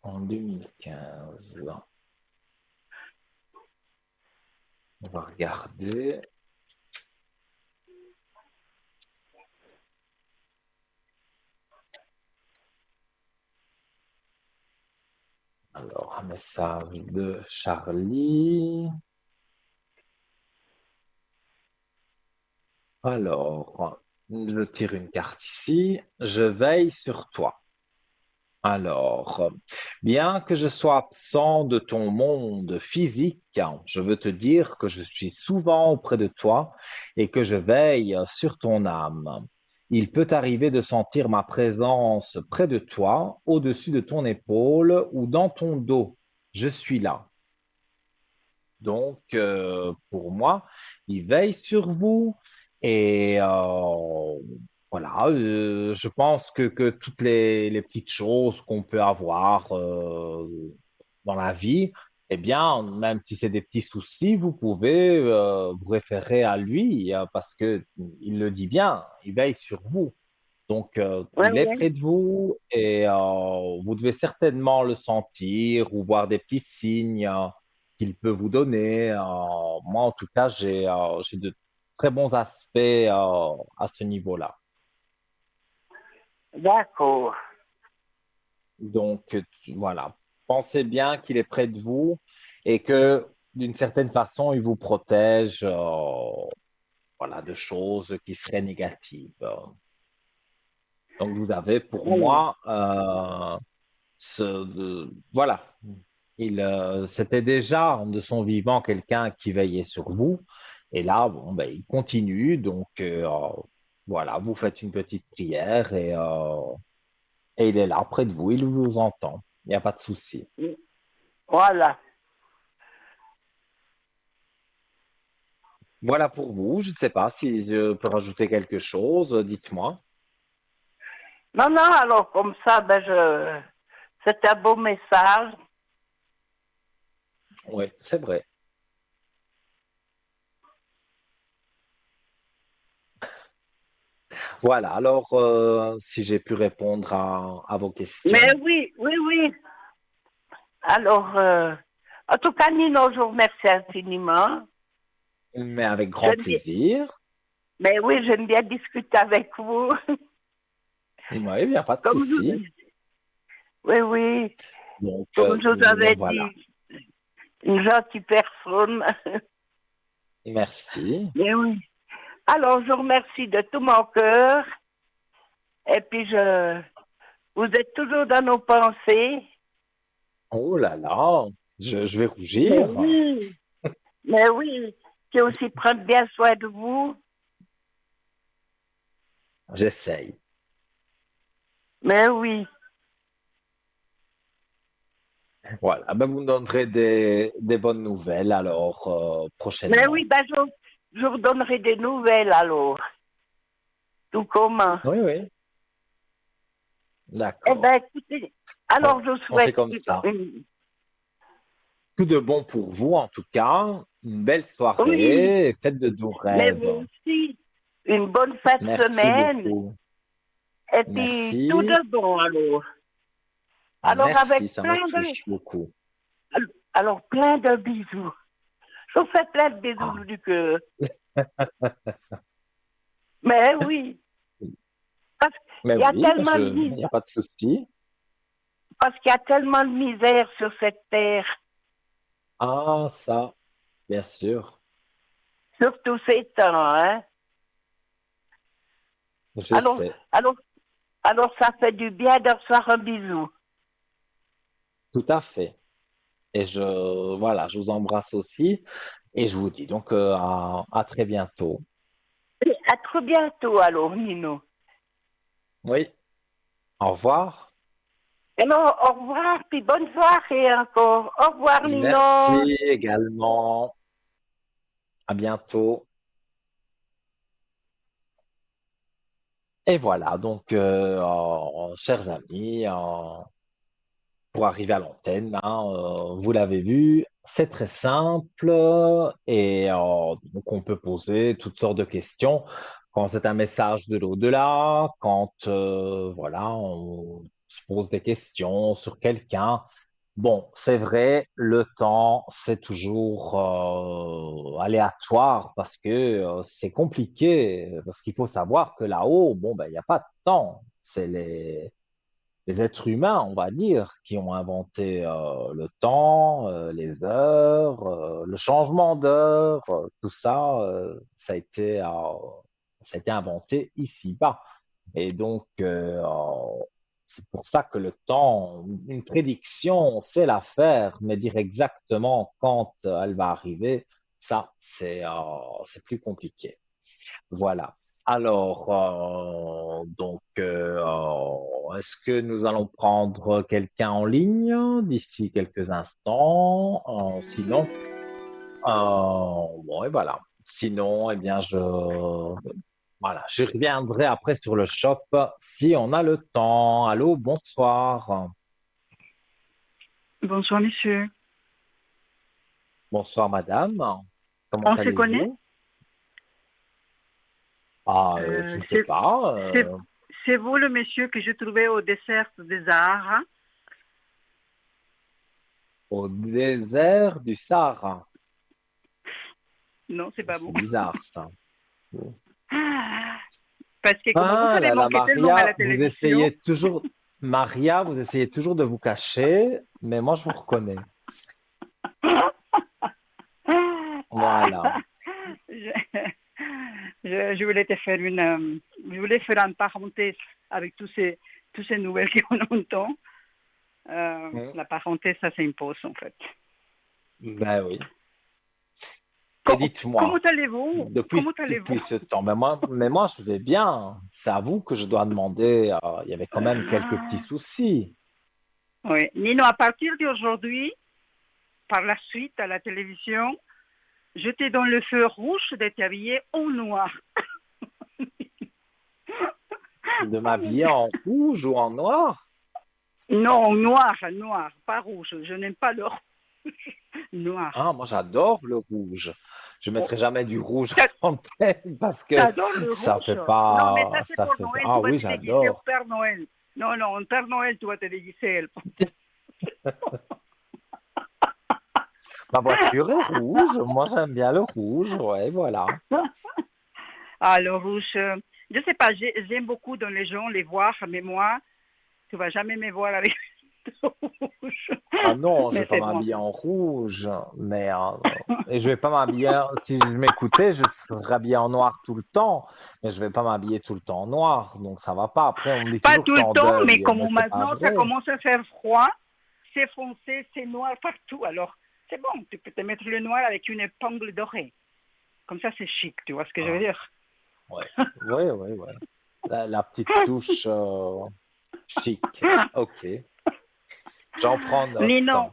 En 2015. On va regarder. Alors, un message de Charlie. Alors, je tire une carte ici. Je veille sur toi. Alors, bien que je sois absent de ton monde physique, je veux te dire que je suis souvent auprès de toi et que je veille sur ton âme. Il peut arriver de sentir ma présence près de toi, au-dessus de ton épaule ou dans ton dos. Je suis là. Donc, pour moi, il veille sur vous et voilà, je pense que toutes les petites choses qu'on peut avoir dans la vie, eh bien, même si c'est des petits soucis, vous pouvez vous référer à lui parce que il le dit bien, il veille sur vous. Donc, Oui, il est oui. près de vous et vous devez certainement le sentir ou voir des petits signes qu'il peut vous donner. Moi, en tout cas, j'ai de très bons aspects à ce niveau-là. D'accord. Donc, voilà, pensez bien qu'il est près de vous et que d'une certaine façon, il vous protège voilà, de choses qui seraient négatives. Donc, vous avez pour Voilà. moi voilà, c'était déjà de son vivant quelqu'un qui veillait sur vous. Et là, bon, ben, il continue. Donc, voilà, vous faites une petite prière et il est là près de vous. Il vous entend. Il n'y a pas de souci. Voilà. Voilà pour vous. Je ne sais pas si je peux rajouter quelque chose. Dites-moi. Non, non, alors comme ça, c'est un beau message. Oui, c'est vrai. Voilà. Alors, si j'ai pu répondre à vos Mais questions, oui, oui, oui. Alors, en tout cas, Nino, je vous remercie infiniment. mais avec grand J'aime bien, plaisir. mais oui, j'aime bien discuter avec vous. Oui, il n'y a pas de Comme souci. oui, oui, Donc, comme je vous avais voilà. dit, une gentille personne. Merci. Mais oui. Alors, je vous remercie de tout mon cœur. Et puis, vous êtes toujours dans nos pensées. Oh là là, je vais Mais rougir. oui, mais oui. Puis aussi prendre bien soin de vous. J'essaye. Mais oui. Voilà. Ben, vous me donnerez des bonnes nouvelles alors Mais oui, prochainement. je vous donnerai des nouvelles alors. Tout comment. Oui, oui. Eh D'accord. bien, écoutez, alors je vous On fait souhaite comme ça. une- Tout de bon pour vous en tout cas. Une belle oui, soirée. Faites de doux mais rêves. vous aussi, une bonne fin de Merci semaine. beaucoup. Et puis, tout Merci. de bon alors. Alors, Merci, avec ça me plein touche beaucoup. alors, plein de bisous. Je vous fais plein de Ah, bisous du cœur. Mais oui, parce mais qu'il y a oui, tellement de il n'y a pas de souci. parce qu'il y a tellement de misère sur cette terre, Ah, ça, bien sûr. surtout ces temps, hein. Je Alors, sais. alors, alors, ça fait du bien de recevoir un bisou. Tout à fait. Et voilà, je vous embrasse aussi. Et je vous dis donc à très bientôt. Et à très bientôt, alors, Nino. Oui, au revoir. Alors, au revoir, puis bonne soirée encore. Au revoir, Nino. Merci également. À bientôt. Et voilà, donc, chers amis, pour arriver à l'antenne, hein, vous l'avez vu, c'est très simple et donc on peut poser toutes sortes de questions quand c'est un message de l'au-delà, quand voilà, on se pose des questions sur quelqu'un. Bon, c'est vrai, le temps, c'est toujours aléatoire parce que c'est compliqué, parce qu'il faut savoir que là-haut, bon, ben, il n'y a pas de temps. C'est les êtres humains, on va dire, qui ont inventé le temps, les heures, le changement d'heure, tout ça, ça a été inventé ici-bas. Et donc, c'est pour ça que le temps, une prédiction, on sait la faire, mais dire exactement quand elle va arriver, ça, c'est plus compliqué. Voilà. Alors, est-ce que nous allons prendre quelqu'un en ligne d'ici quelques instants? Sinon, bon, et voilà. Sinon, eh bien, voilà, je reviendrai après sur le shop si on a le temps. Allô, bonsoir. Bonsoir, monsieur. Bonsoir, madame. Comment On se connaît? allez-vous? Ah, je Euh, ne sais c'est pas. c'est- c'est vous le monsieur que j'ai trouvé au dessert des Sahara? Au désert du Sahara. Non, c'est pas C'est bon. bizarre, ça. Ah, parce que comment vous Ah savez là là, manquer tellement à la Maria, télévision? Maria, vous essayez toujours de vous cacher, mais moi je vous reconnais. Voilà. je, je voulais te faire je voulais faire une parenthèse avec tous ces nouvelles qu'on entend. Mhm. la parenté, ça s'impose en fait. Ben oui. Et Comment dites-moi, allez-vous? Comment allez-vous? depuis ce temps, mais moi, je vais bien. C'est à vous que je dois demander. Il y avait quand même quelques petits Ah, soucis. oui. Nino, à partir d'aujourd'hui, par la suite, à la télévision, je te donne le feu rouge d'être habillé en noir. De m'habiller en rouge ou en noir? Non, noir, noir, pas rouge. Je n'aime pas le rouge. Noir. Ah, moi, j'adore le rouge. Je Oh, mettrai jamais du rouge t'a- en tête parce que t'adores le ça rouge? fait Non, mais ça pas, c'est ça pour fait pas. Noël. Ah Tu vas oui, te déguiser au j'adore. Père Noël. Non, non, au Père Noël, tu vas te déguiser. Ma voiture est rouge. Moi, j'aime bien le rouge. Ouais, voilà. Ah, le rouge, je sais pas, j'aime beaucoup dans les gens les voir, mais moi, tu vas jamais me voir avec le rouge. Ah non, je vais Mais pas c'est bon. m'habiller en rouge, mais et je vais pas m'habiller. Si je m'écoutais, je serais habillé en noir tout le temps, mais je vais pas m'habiller tout le temps en noir, donc ça va pas. Après, on me dit Pas toujours que tout je suis le en temps, mais deuil, mais comme c'est pas maintenant ça vrai. commence à faire froid, c'est foncé, c'est noir partout. Alors, c'est bon, tu peux te mettre le noir avec une épingle dorée. Comme ça, c'est chic, tu vois ce que je veux Ah, dire? ouais, ouais, ouais, ouais. La petite touche chic. Ok, j'en prends note. Nino,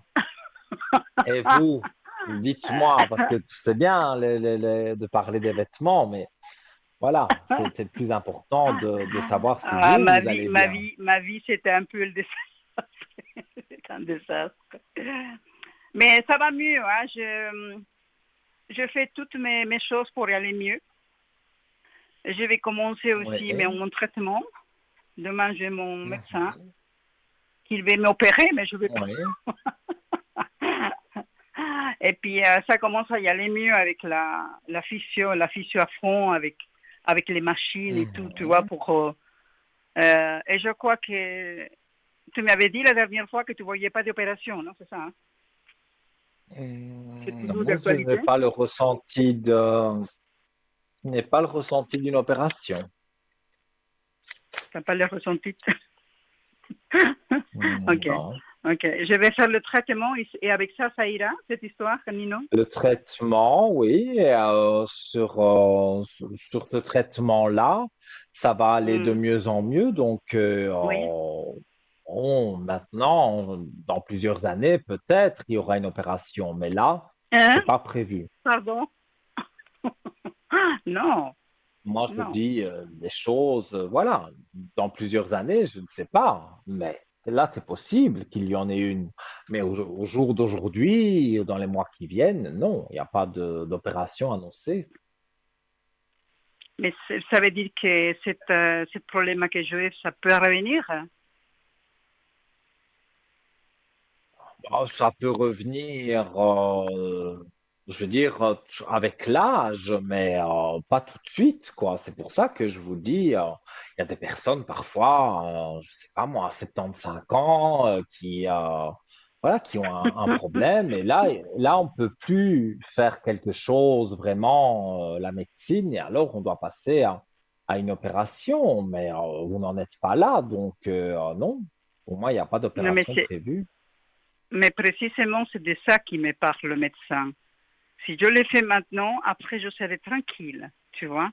Et vous, dites-moi, parce que c'est bien de parler des vêtements, mais voilà, c'est le plus important de savoir si ah, vous, vous allez bien. ma vie, c'était un peu le désastre. C'est un désastre. Mais ça va mieux, hein. Je fais toutes mes choses pour y aller mieux. Je vais commencer aussi Oui. mon traitement. Demain, j'ai mon médecin Mhm. qui va m'opérer, mais je vais pas. Oui. Et puis, ça commence à y aller mieux avec la physio à fond, avec les machines et tout, tu vois, Mhm. et je crois que tu m'avais dit la dernière fois que tu voyais pas d'opération, non? C'est ça, hein? C'est toujours Non, je n'ai d'actualité? pas le ressenti je n'ai pas le ressenti d'une opération. T'as pas l'air ressenti? Ok, Non. ok. Je vais faire le traitement et avec ça, ça ira, cette histoire, Nino? Le traitement, oui, et, sur ce traitement-là, ça va aller de Hmm. mieux en mieux. Donc, Oui. maintenant, dans plusieurs années, peut-être, il y aura une opération. Mais là, Hein? c'est pas prévu. Pardon? Non, Moi, je non. dis des choses, voilà, dans plusieurs années, je ne sais pas, mais là, c'est possible qu'il y en ait une. Mais au jour d'aujourd'hui, dans les mois qui viennent, non, il n'y a pas d'opération annoncée. Mais ça veut dire que ce problème que j'ai, ça peut revenir? Ah, ça peut revenir, je veux dire, avec l'âge, mais pas tout de suite, quoi. C'est pour ça que je vous dis, il y a des personnes parfois, je sais pas moi, à 75 ans, voilà, qui ont un problème. Et là, on peut plus faire quelque chose vraiment, la médecine, et alors on doit passer à une opération. Mais vous n'en êtes pas là, donc non. Pour moi, il n'y a pas Non, d'opération prévue. mais précisément, c'est de ça qui me parle le médecin. Si je le fais maintenant, après, je serai tranquille, tu vois.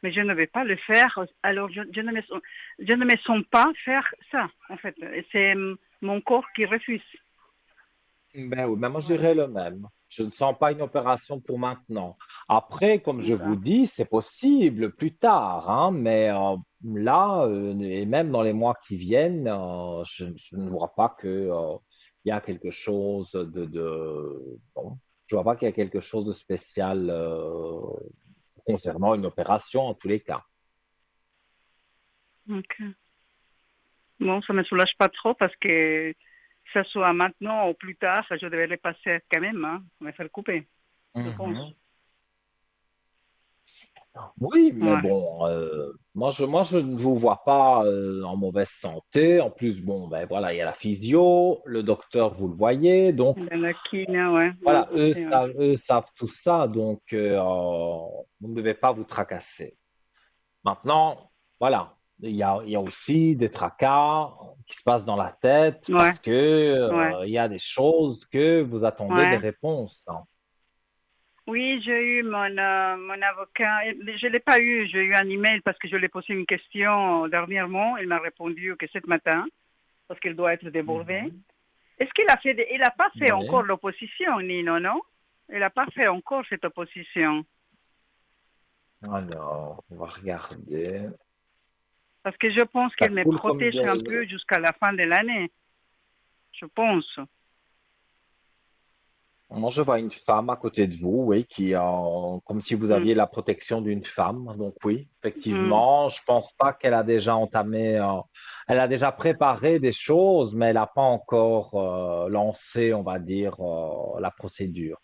Mais je ne vais pas le faire, alors je ne me sens pas faire ça, en fait. C'est mon corps qui refuse. Ben oui, ben moi je Voilà, dirais le même. Je ne sens pas une opération pour maintenant. Après, comme je c'est vous ça. dis, c'est possible plus tard, hein, mais là, et même dans les mois qui viennent, je ne vois pas que, il y a quelque chose bon, je vois pas qu'il y a quelque chose de spécial concernant une opération en tous les cas. Ok. Bon, ça ne me soulage pas trop parce que ça soit maintenant ou plus tard, je devais le passer quand même, hein, me faire couper, je pense. Mhm. Oui, mais Ouais. bon, moi je ne vous vois pas en mauvaise santé. En plus, bon, ben voilà, il y a la physio, le docteur, vous le voyez. Donc, Dans la kiné, ouais, ouais, voilà, je sais, ouais. eux savent tout ça. Donc, vous ne devez pas vous tracasser. Maintenant, voilà. il y a aussi des tracas qui se passent dans la tête Ouais, parce que, ouais, il y a des choses que vous attendez des ouais. réponses, hein. Oui, j'ai eu mon avocat. Je ne l'ai pas eu, j'ai eu un email parce que je lui ai posé une question dernièrement. Il m'a répondu que ce matin, parce qu'il doit être débordé. Mhm. Est-ce qu'il a fait, il n'a pas fait encore Oui. l'opposition, Nino, non? Il n'a pas fait encore cette opposition. Alors, on va regarder. Parce que je pense Ça qu'il me coule comme protège un de... peu jusqu'à la fin de l'année. Je pense. Moi, je vois une femme à côté de vous, oui, comme si vous Mm, aviez la protection d'une femme. Donc oui, mm, effectivement, je pense pas qu'elle a déjà entamé, elle a déjà préparé des choses, mais elle n'a pas encore lancé, on va dire, la procédure.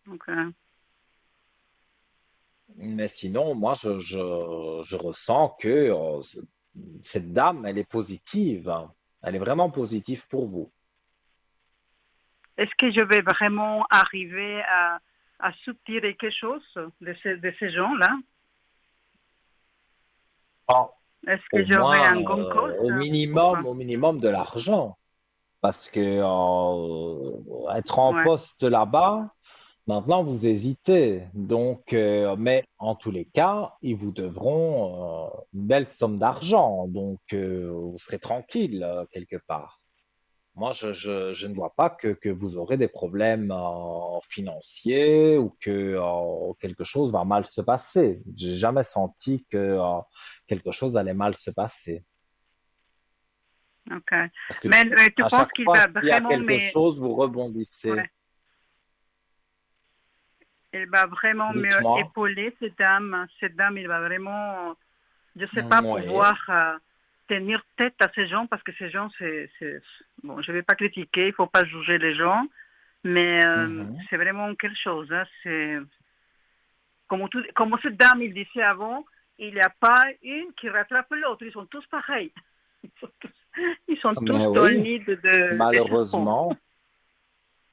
ok. Mais sinon, moi, je ressens que cette dame, elle est positive, hein. Elle est vraiment positive pour vous. Est-ce que je vais vraiment arriver à soutirer quelque chose de ces gens-là? Ah, Est-ce que au j'aurai un moins, gain de cause ou pas? au minimum de l'argent. Parce que être en Ouais, poste là-bas, maintenant vous hésitez. Donc, mais en tous les cas, ils vous devront une belle somme d'argent. Donc, vous serez tranquille quelque part. Moi, je ne vois pas que vous aurez des problèmes financiers ou que quelque chose va mal se passer. J'ai jamais senti que quelque chose allait mal se passer. ok. Parce que Mais tu à penses chaque qu'il fois, va s'il y a vraiment quelque me, chose, vous rebondissez. ouais, il va vraiment me Dites-moi. épauler cette dame. Cette dame, il va vraiment, je sais pas, Oui. pouvoir tenir tête à ces gens parce que ces gens, bon, je vais pas critiquer, il faut pas juger les gens, mais Mhm. c'est vraiment quelque chose. Hein, c'est comme cette dame, il disait avant, il n'y a pas une qui rattrape l'autre. Ils sont tous pareils. Ils sont tous Mais dans le oui, nid de serpents. malheureusement,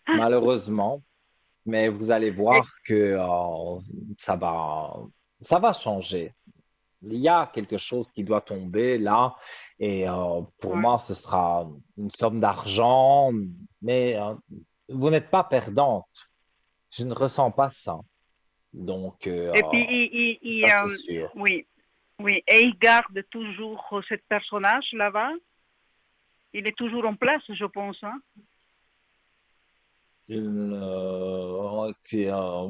malheureusement, mais vous allez Et voir que ça va, ça va changer. Il y a quelque chose qui doit tomber là, et pour ouais. moi, ce sera une somme d'argent, mais vous n'êtes pas perdante. Je ne ressens pas ça. Donc, Et puis, ça, c'est sûr. oui, oui. Et il garde toujours ce personnage là-bas. Il est toujours en place, je pense. Hein.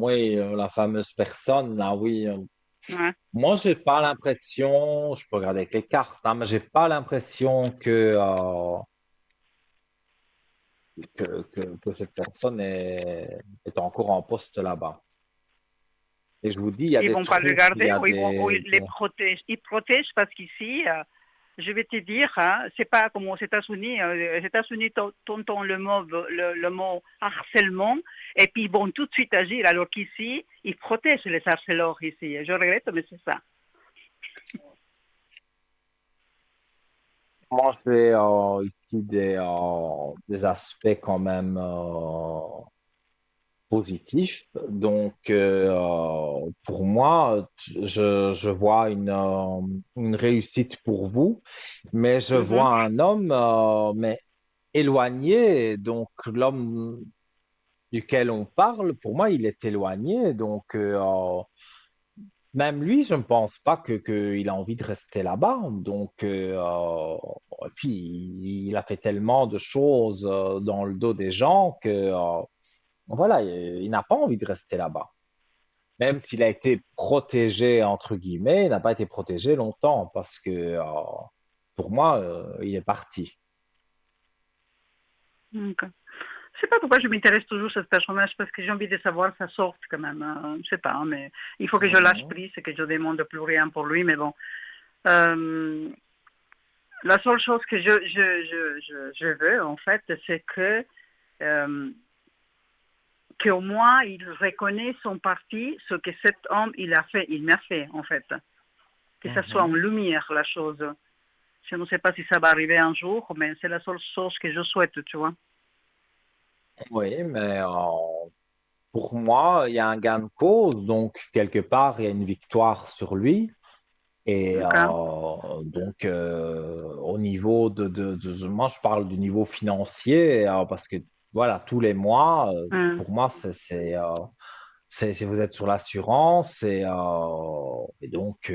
Oui, la fameuse personne, là, oui. Ouais. Moi, j'ai pas l'impression, je peux regarder avec les cartes, hein, mais j'ai pas l'impression que cette personne est encore en poste là-bas. Et je vous dis, il y a Ils des vont pas le trucs, il garder y a ou ou ils les des... protègent. Ils protègent parce qu'ici, je vais te dire, hein, c'est pas comme aux États-Unis. Les États-Unis, t'entends le mot harcèlement et puis ils vont tout de suite agir. Alors qu'ici, ils protègent les harceleurs ici. Je regrette, mais c'est ça. Moi, j'ai ici des aspects quand même positif. Donc, pour moi, je vois une réussite pour vous, mais je vois Mhm. un homme, mais éloigné. Donc, l'homme duquel on parle, pour moi, il est éloigné. Donc, même lui, je ne pense pas qu'il a envie de rester là-bas. Donc, et puis, il a fait tellement de choses dans le dos des gens que voilà, il n'a pas envie de rester là-bas. Même s'il a été protégé, entre guillemets, il n'a pas été protégé longtemps parce que pour moi, il est parti. Ok. Je sais pas pourquoi je m'intéresse toujours à ce personnage parce que j'ai envie de savoir sa sorte quand même. Je sais pas, hein, mais il faut que je lâche Mhm. prise et que je demande plus rien pour lui. Mais bon, euh, la seule chose que je veux en fait, c'est que euh, qu'au moins il reconnaît son parti, ce que cet homme il a fait, il m'a fait en fait, que ça soit en Mhm. lumière la chose. Je ne sais pas si ça va arriver un jour, mais c'est la seule chose que je souhaite, tu vois. Oui, mais pour moi, il y a un gain de cause, donc quelque part, il y a une victoire sur lui. Et D'accord. donc, au niveau moi, je parle du niveau financier, parce que voilà, tous les mois, Hum. pour moi, vous êtes sur l'assurance et donc,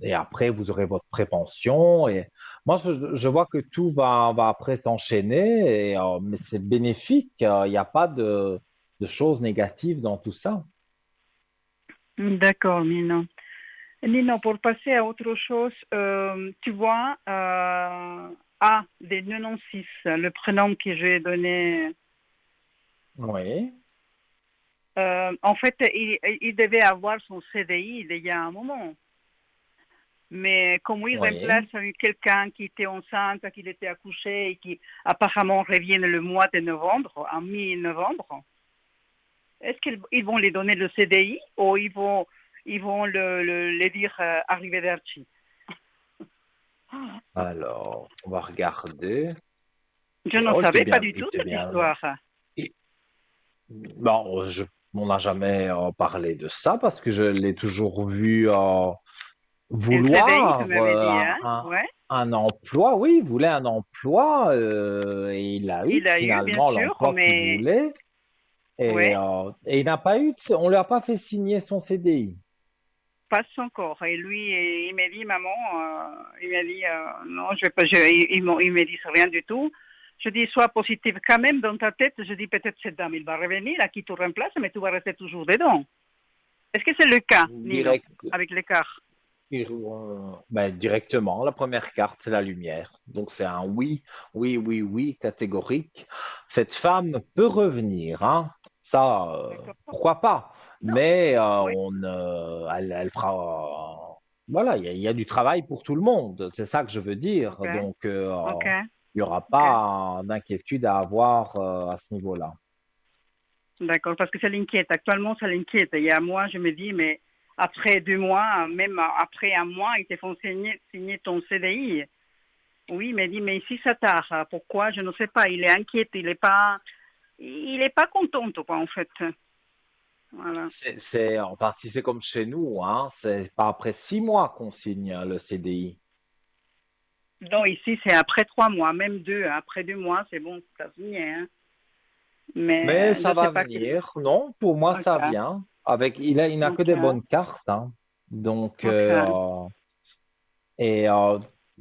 et après, vous aurez votre prépension. Et moi, je vois que tout va après s'enchaîner, mais c'est bénéfique. Il n'y a pas de choses négatives dans tout ça. D'accord, Nino. Nino, pour passer à autre chose, tu vois, A des 96, le prénom que j'ai donné, Oui, en fait, il devait avoir son CDI il y a un moment. Mais comme il remplace oui. quelqu'un qui était enceinte, qui était accouché et qui apparemment revient le mois de novembre, en mi-novembre, est-ce qu'ils vont lui donner le CDI ou ils vont le dire arrivederci? Alors, on va regarder. Je ne Oh, savais pas du il tout était cette bien. histoire. il- Bon, on n'a jamais parlé de ça parce que je l'ai toujours vu Un CDI, tu vouloir m'avais dit, hein? Ouais. un emploi. Oui, il voulait un emploi et il a eu Il a eu, bien finalement sûr, l'emploi qu'il mais voulait ouais, et il n'a pas eu, on lui a pas fait signer son CDI. pas encore. Et lui, il m'a dit, maman, il m'a dit, non, je vais pas, il m'a dit, c'est rien du tout. Je dis, sois positive quand même dans ta tête. Je dis, peut-être cette dame, il va revenir, à qui tu remplaces, mais tu vas rester toujours dedans. Est-ce que c'est le cas, Nino, Direct, avec l'écart? ben, directement, la première carte, c'est la lumière. Donc c'est un oui, oui, oui, oui, catégorique. Cette femme peut revenir, hein. Ça, D'accord. pourquoi pas? Non, Mais oui, elle fera. Voilà, il y a du travail pour tout le monde. C'est ça que je veux dire. ok, Donc ok, il n'y aura ok. pas d'inquiétude à avoir à ce niveau-là. D'accord, parce que ça l'inquiète. Actuellement, ça l'inquiète. Il y a un mois, je me dis, mais après 2 mois, même après un mois, ils te font signer ton CDI. Oui, il m'a dit, mais ici, ça tarde. Pourquoi? Je ne sais pas. Il est inquiet. Il est pas content, quoi, en fait. Voilà. Enfin, si c'est comme chez nous, hein, c'est pas après 6 mois qu'on signe le CDI. Non, ici, c'est après 3 mois, même 2. Après 2 mois, c'est bon, ça signé, hein. Mais Mais je ça ne sais va pas venir. Non, pour moi, ça Ok, vient. Il n'a que ok, des bonnes cartes, hein. Donc, ok. et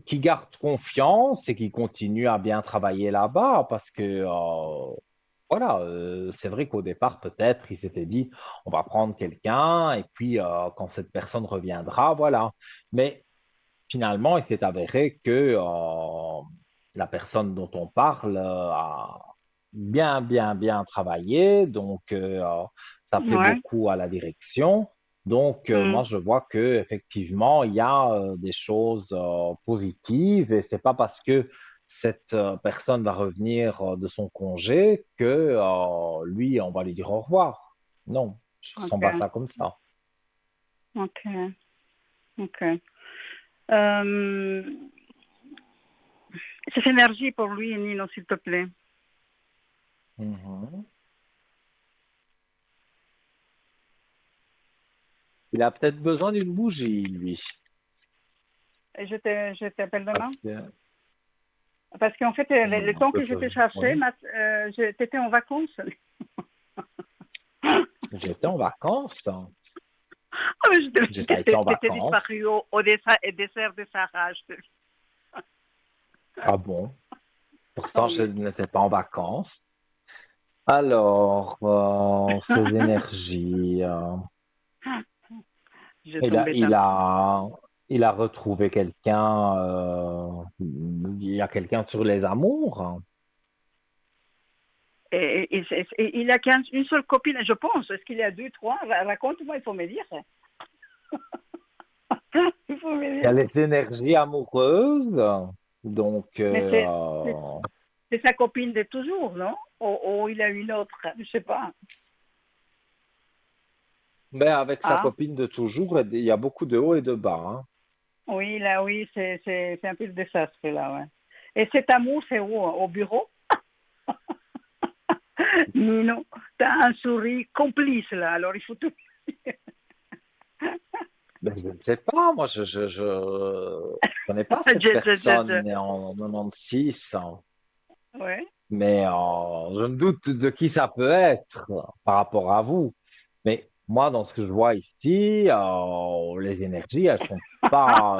qui garde confiance et qui continue à bien travailler là-bas parce que, voilà, c'est vrai qu'au départ, peut-être, il s'était dit, on va prendre quelqu'un et puis quand cette personne reviendra, voilà. Mais finalement, il s'est avéré que la personne dont on parle a bien, bien, bien travaillé, donc ça plaît Ouais. beaucoup à la direction. Donc, moi, Hmm. je vois que effectivement, il y a des choses positives et c'est pas parce que cette personne va revenir de son congé que lui, on va lui dire au revoir. Non, je ne ressens pas Ok, ça comme ça. ok, ok. Euh, Cette énergie pour lui, Nino, s'il te plaît. Mhm. Il a peut-être besoin d'une bougie, lui. Et je t'appelle demain. Parce que Parce qu'en fait, le on temps peut que je faire. t'ai cherché, Oui, t'étais en vacances. j'étais en vacances. J'ai pas été en T'étais vacances. disparu au dessert de Sahara. Ah bon? Ah Pourtant, je oui, n'étais pas en vacances. Alors, ces énergies. je Il a, tombais il tam. a, il a retrouvé quelqu'un. Il y a quelqu'un sur les amours. Et il a une seule copine, je pense. Est-ce qu'il y a deux, trois? Raconte-moi, il faut me dire. Il faut me Il y a dire. les énergies amoureuses. Donc, Mais c'est sa copine de toujours, non? Ou il a une autre, je sais pas. mais avec sa Ah, copine de toujours, il y a beaucoup de hauts et de bas, hein. oui, là, oui, c'est un peu le désastre, là, ouais. Et cet amour, c'est où? Au bureau? Tu as un sourire complice, là, alors il faut tout. Ben, je ne sais pas, moi je connais pas cette Je- personne née en 96, hein. Ouais, Mais je me doute de qui ça peut être par rapport à vous. Mais moi, dans ce que je vois ici, les énergies, elles sont pas.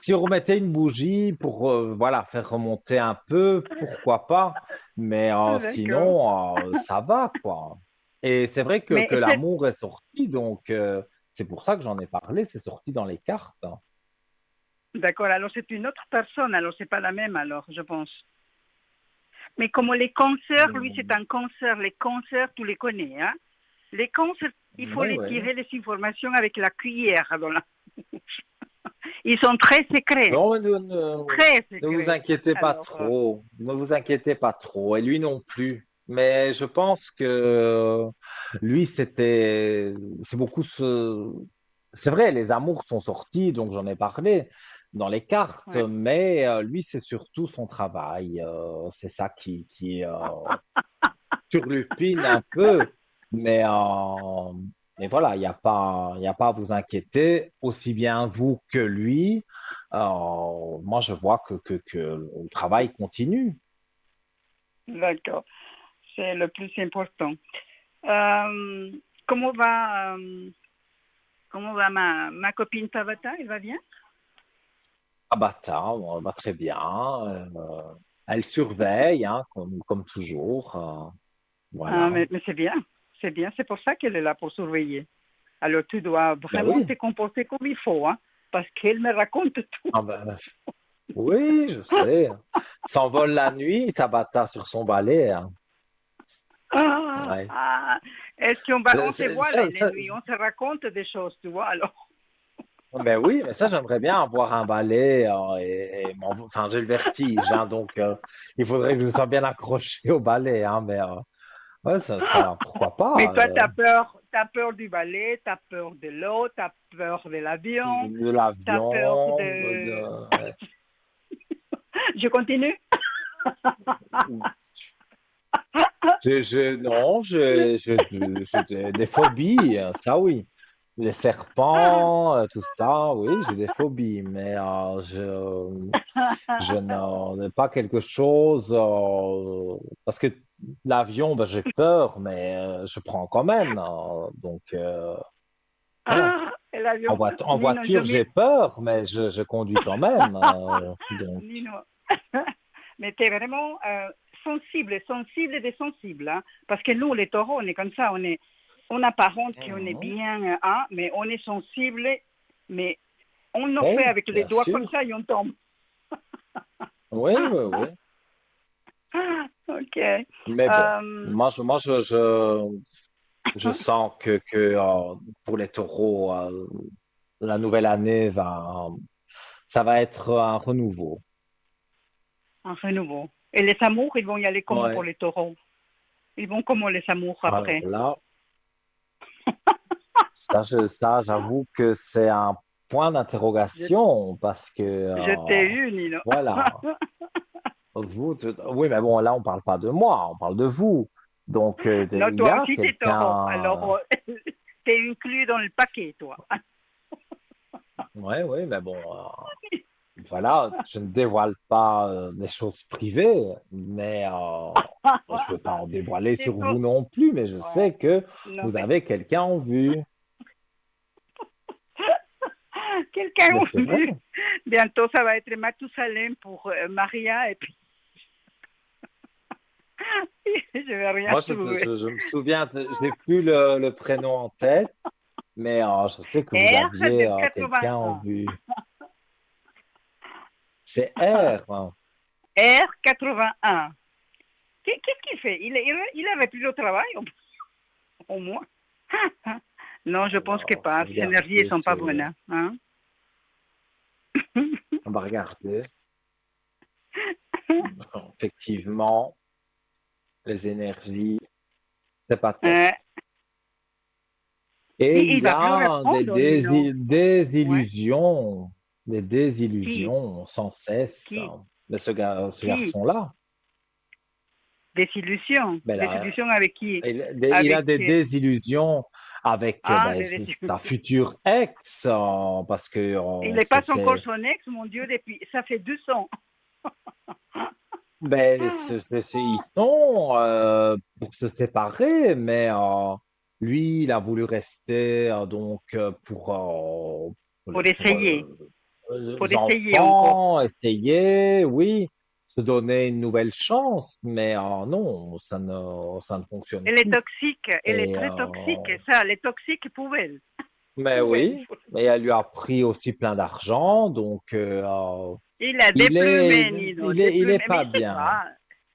Si on remettait une bougie pour voilà, faire remonter un peu, pourquoi pas? Mais d'accord. sinon, ça va, quoi. Et c'est vrai Mais que c'est l'amour est sorti, donc c'est pour ça que j'en ai parlé, c'est sorti dans les cartes, hein. d'accord. Alors c'est une autre personne. Alors c'est pas la même. Alors je pense. Mais comme les cancers, lui c'est un cancer. Les cancers, tu les connais, hein? Les cancers, il faut Oui, les oui. tirer les informations avec la cuillère dans la... Ils sont très secrets, Non, mais très ne vous secrets. inquiétez pas Alors, trop. Ne vous inquiétez pas trop. Et lui non plus. Mais je pense que lui, c'est beaucoup c'est vrai, les amours sont sortis, donc j'en ai parlé dans les cartes, ouais. mais lui, c'est surtout son travail. C'est ça qui turlupine un peu. Mais, euh, mais voilà, il y a pas à vous inquiéter, aussi bien vous que lui. Moi, je vois que le travail continue. D'accord, c'est le plus important. Euh, comment va, comment va ma copine Tabata? Elle va bien? Ah bah, va très bien. Elle surveille, hein, comme toujours. Ah, Voilà. mais c'est bien, c'est pour ça qu'elle est là pour surveiller. Alors tu dois Ben vraiment oui. te comporter comme il faut, hein, parce qu'elle me raconte tout. Ah ben, oui, je sais. S'envole la nuit, Tabata sur son balai, hein. Ah, Ouais. ah, est-ce on se voit les Ça, nuits, on se raconte des choses, tu vois, alors. ben oui, mais ça, j'aimerais bien avoir un balai enfin, j'ai le vertige, hein, donc il faudrait que je sois bien accroché au balai, hein, mais ouais, pourquoi Mais pas, toi, t'as peur du balai, t'as peur de l'eau, t'as peur de l'avion, de t'as peur l'avion, de... Je continue? non, j'ai des phobies, ça oui. Les serpents, tout ça, oui, j'ai des phobies, mais je n'en ai pas quelque chose parce que l'avion, ben, j'ai peur, mais je prends quand même, hein. Donc voilà. Ah, et l'avion. En Nino, voiture, j'ai peur, mais je conduis quand même. Donc Nino. Mais t'es vraiment sensible, sensible des sensibles, hein? Parce que nous, les taureaux, on est comme ça, on n'a pas honte qu'on est mhm. bien, hein, mais on est sensible, mais on le fait Oui, avec les bien doigts comme sûr. ça et on tombe. Oui, oui, oui. Ok. Mais bon, je sens que pour les taureaux, la nouvelle année ça va être un renouveau. Un renouveau. Et les amours, ils vont y aller comment pour Ouais. les taureaux? Ils vont comment les amours Alors après? là, j'avoue que c'est un point Je, d'interrogation parce que, je t'ai eu, Nino. voilà, oui, mais bon, là, on parle pas de moi, on parle de vous. Donc, Non, il y toi a aussi, t'es taureau. quelqu'un, Alors, t'es inclus dans le paquet, toi. ouais, oui, mais bon, voilà, je ne dévoile pas des choses privées, mais je ne veux pas en dévoiler C'est sur toi. vous non plus, mais je Ouais. sais que Non, vous mais avez quelqu'un en vue. quelqu'un Mais a c'est vrai. vu. Bientôt, ça va être Mathusalem pour Maria, et puis je vais rien Moi, trouver. je me souviens, je n'ai plus le prénom en tête, mais je sais que vous R aviez del quelqu'un en 81. vue. C'est R, hein. R81. Qu'est-ce qu'il fait? Il avait plus de travail, au moins. Non, je pense que Alors, je pas. vais Ces énergies ne regarder sont pas bonnes, hein? on va regarder. Effectivement, les énergies, c'est pas top. Euh, Et il il y va plus a répondre, Nino. Ouais. des Qui? désillusions sans cesse, Qui? hein. Mais ce Qui? garçon-là, Désillusion. ben là, Désillusion avec qui? il a Avec des désillusions avec Ah, ben, les ta future ex, parce que il n'est pas encore son ex, mon Dieu, depuis, ça fait 2 ans. ben, ils sont pour se séparer, mais lui, il a voulu rester Pour essayer, pour les essayer encore. enfants, essayer, oui, se donner une nouvelle chance, mais non, ça ne fonctionne Elle est plus. toxique, elle est Et, très toxique, et ça, elle est toxique pour elle. mais Pour elle. oui, mais elle lui a pris aussi plein d'argent, donc Il a des il est, plumets, Nino, des il est plumets. Mais pas je sais bien. pas.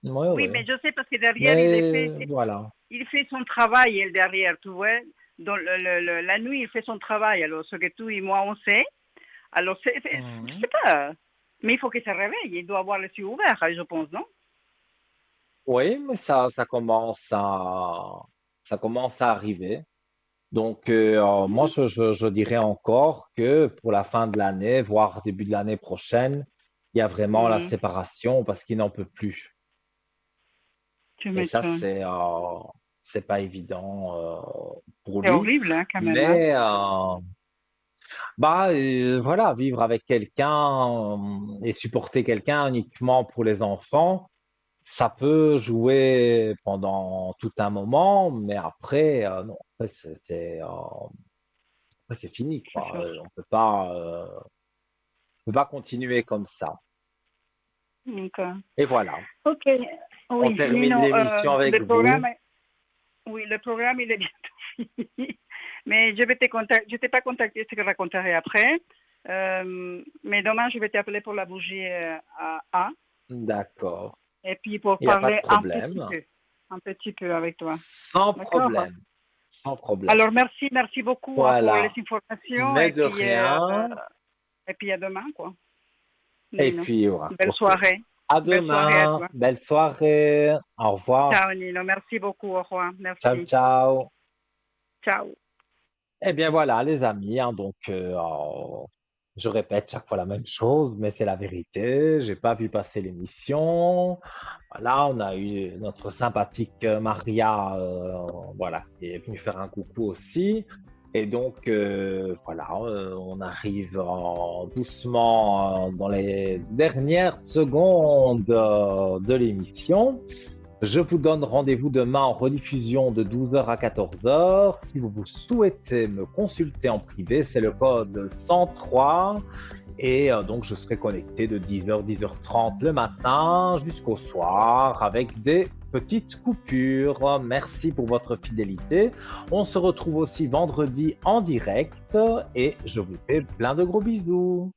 Oui, Oui, oui. mais je sais parce que derrière, Mais voilà. il fait son travail, elle, derrière, tu vois. Dans la nuit, il fait son travail. Alors, ce que tu et moi, on sait. Alors, je Mhm. sais pas. Mais il faut qu'il se réveille. Il doit avoir les yeux ouverts, je pense, non? Oui, mais ça commence à arriver. Donc, moi, Mhm. je dirais encore que pour la fin de l'année, voire début de l'année prochaine, il y a vraiment la Mhm. séparation parce qu'il n'en peut plus. Tu Et ça, m'étonnes. c'est pas évident pour C'est lui. horrible, hein, quand même, hein. Mais voilà, vivre avec quelqu'un et supporter quelqu'un uniquement pour les enfants, ça peut jouer pendant tout un moment, mais après, non, après après, c'est fini, C'est quoi. sûr. On peut pas continuer comme ça. D'accord. Et voilà, Ok. on Oui, termine Nino, l'émission avec le vous. programme, oui, le programme, il est bientôt fini. Mais je vais te contacter, je t'ai pas contacté, je te raconterai après. Mais demain, je vais t'appeler pour la bougie à A. D'accord, Et puis pour il n'y a pas de parler problème. un petit peu avec toi. Sans D'accord? problème, sans problème. Alors merci beaucoup hein, pour les Voilà, informations mais de rien. et puis à demain, quoi. Et Nino. puis, voilà, Belle ok. soirée. À Belle soirée à demain, toi. belle soirée, au revoir, Ciao Nino, merci beaucoup, au revoir. ciao, Merci. ciao. Ciao. Eh bien voilà, les amis, hein, donc je répète chaque fois la même chose, mais c'est la vérité. J'ai pas vu passer l'émission. Voilà, on a eu notre sympathique Maria, voilà, qui est venue faire un coucou aussi. Et donc voilà, on arrive doucement dans les dernières secondes de l'émission. Je vous donne rendez-vous demain en rediffusion de 12h à 14h. Si vous souhaitez me consulter en privé, c'est le code 103. Et donc, je serai connecté de 10h, 10h30 le matin jusqu'au soir avec des petites coupures. Merci pour votre fidélité. On se retrouve aussi vendredi en direct et je vous fais plein de gros bisous.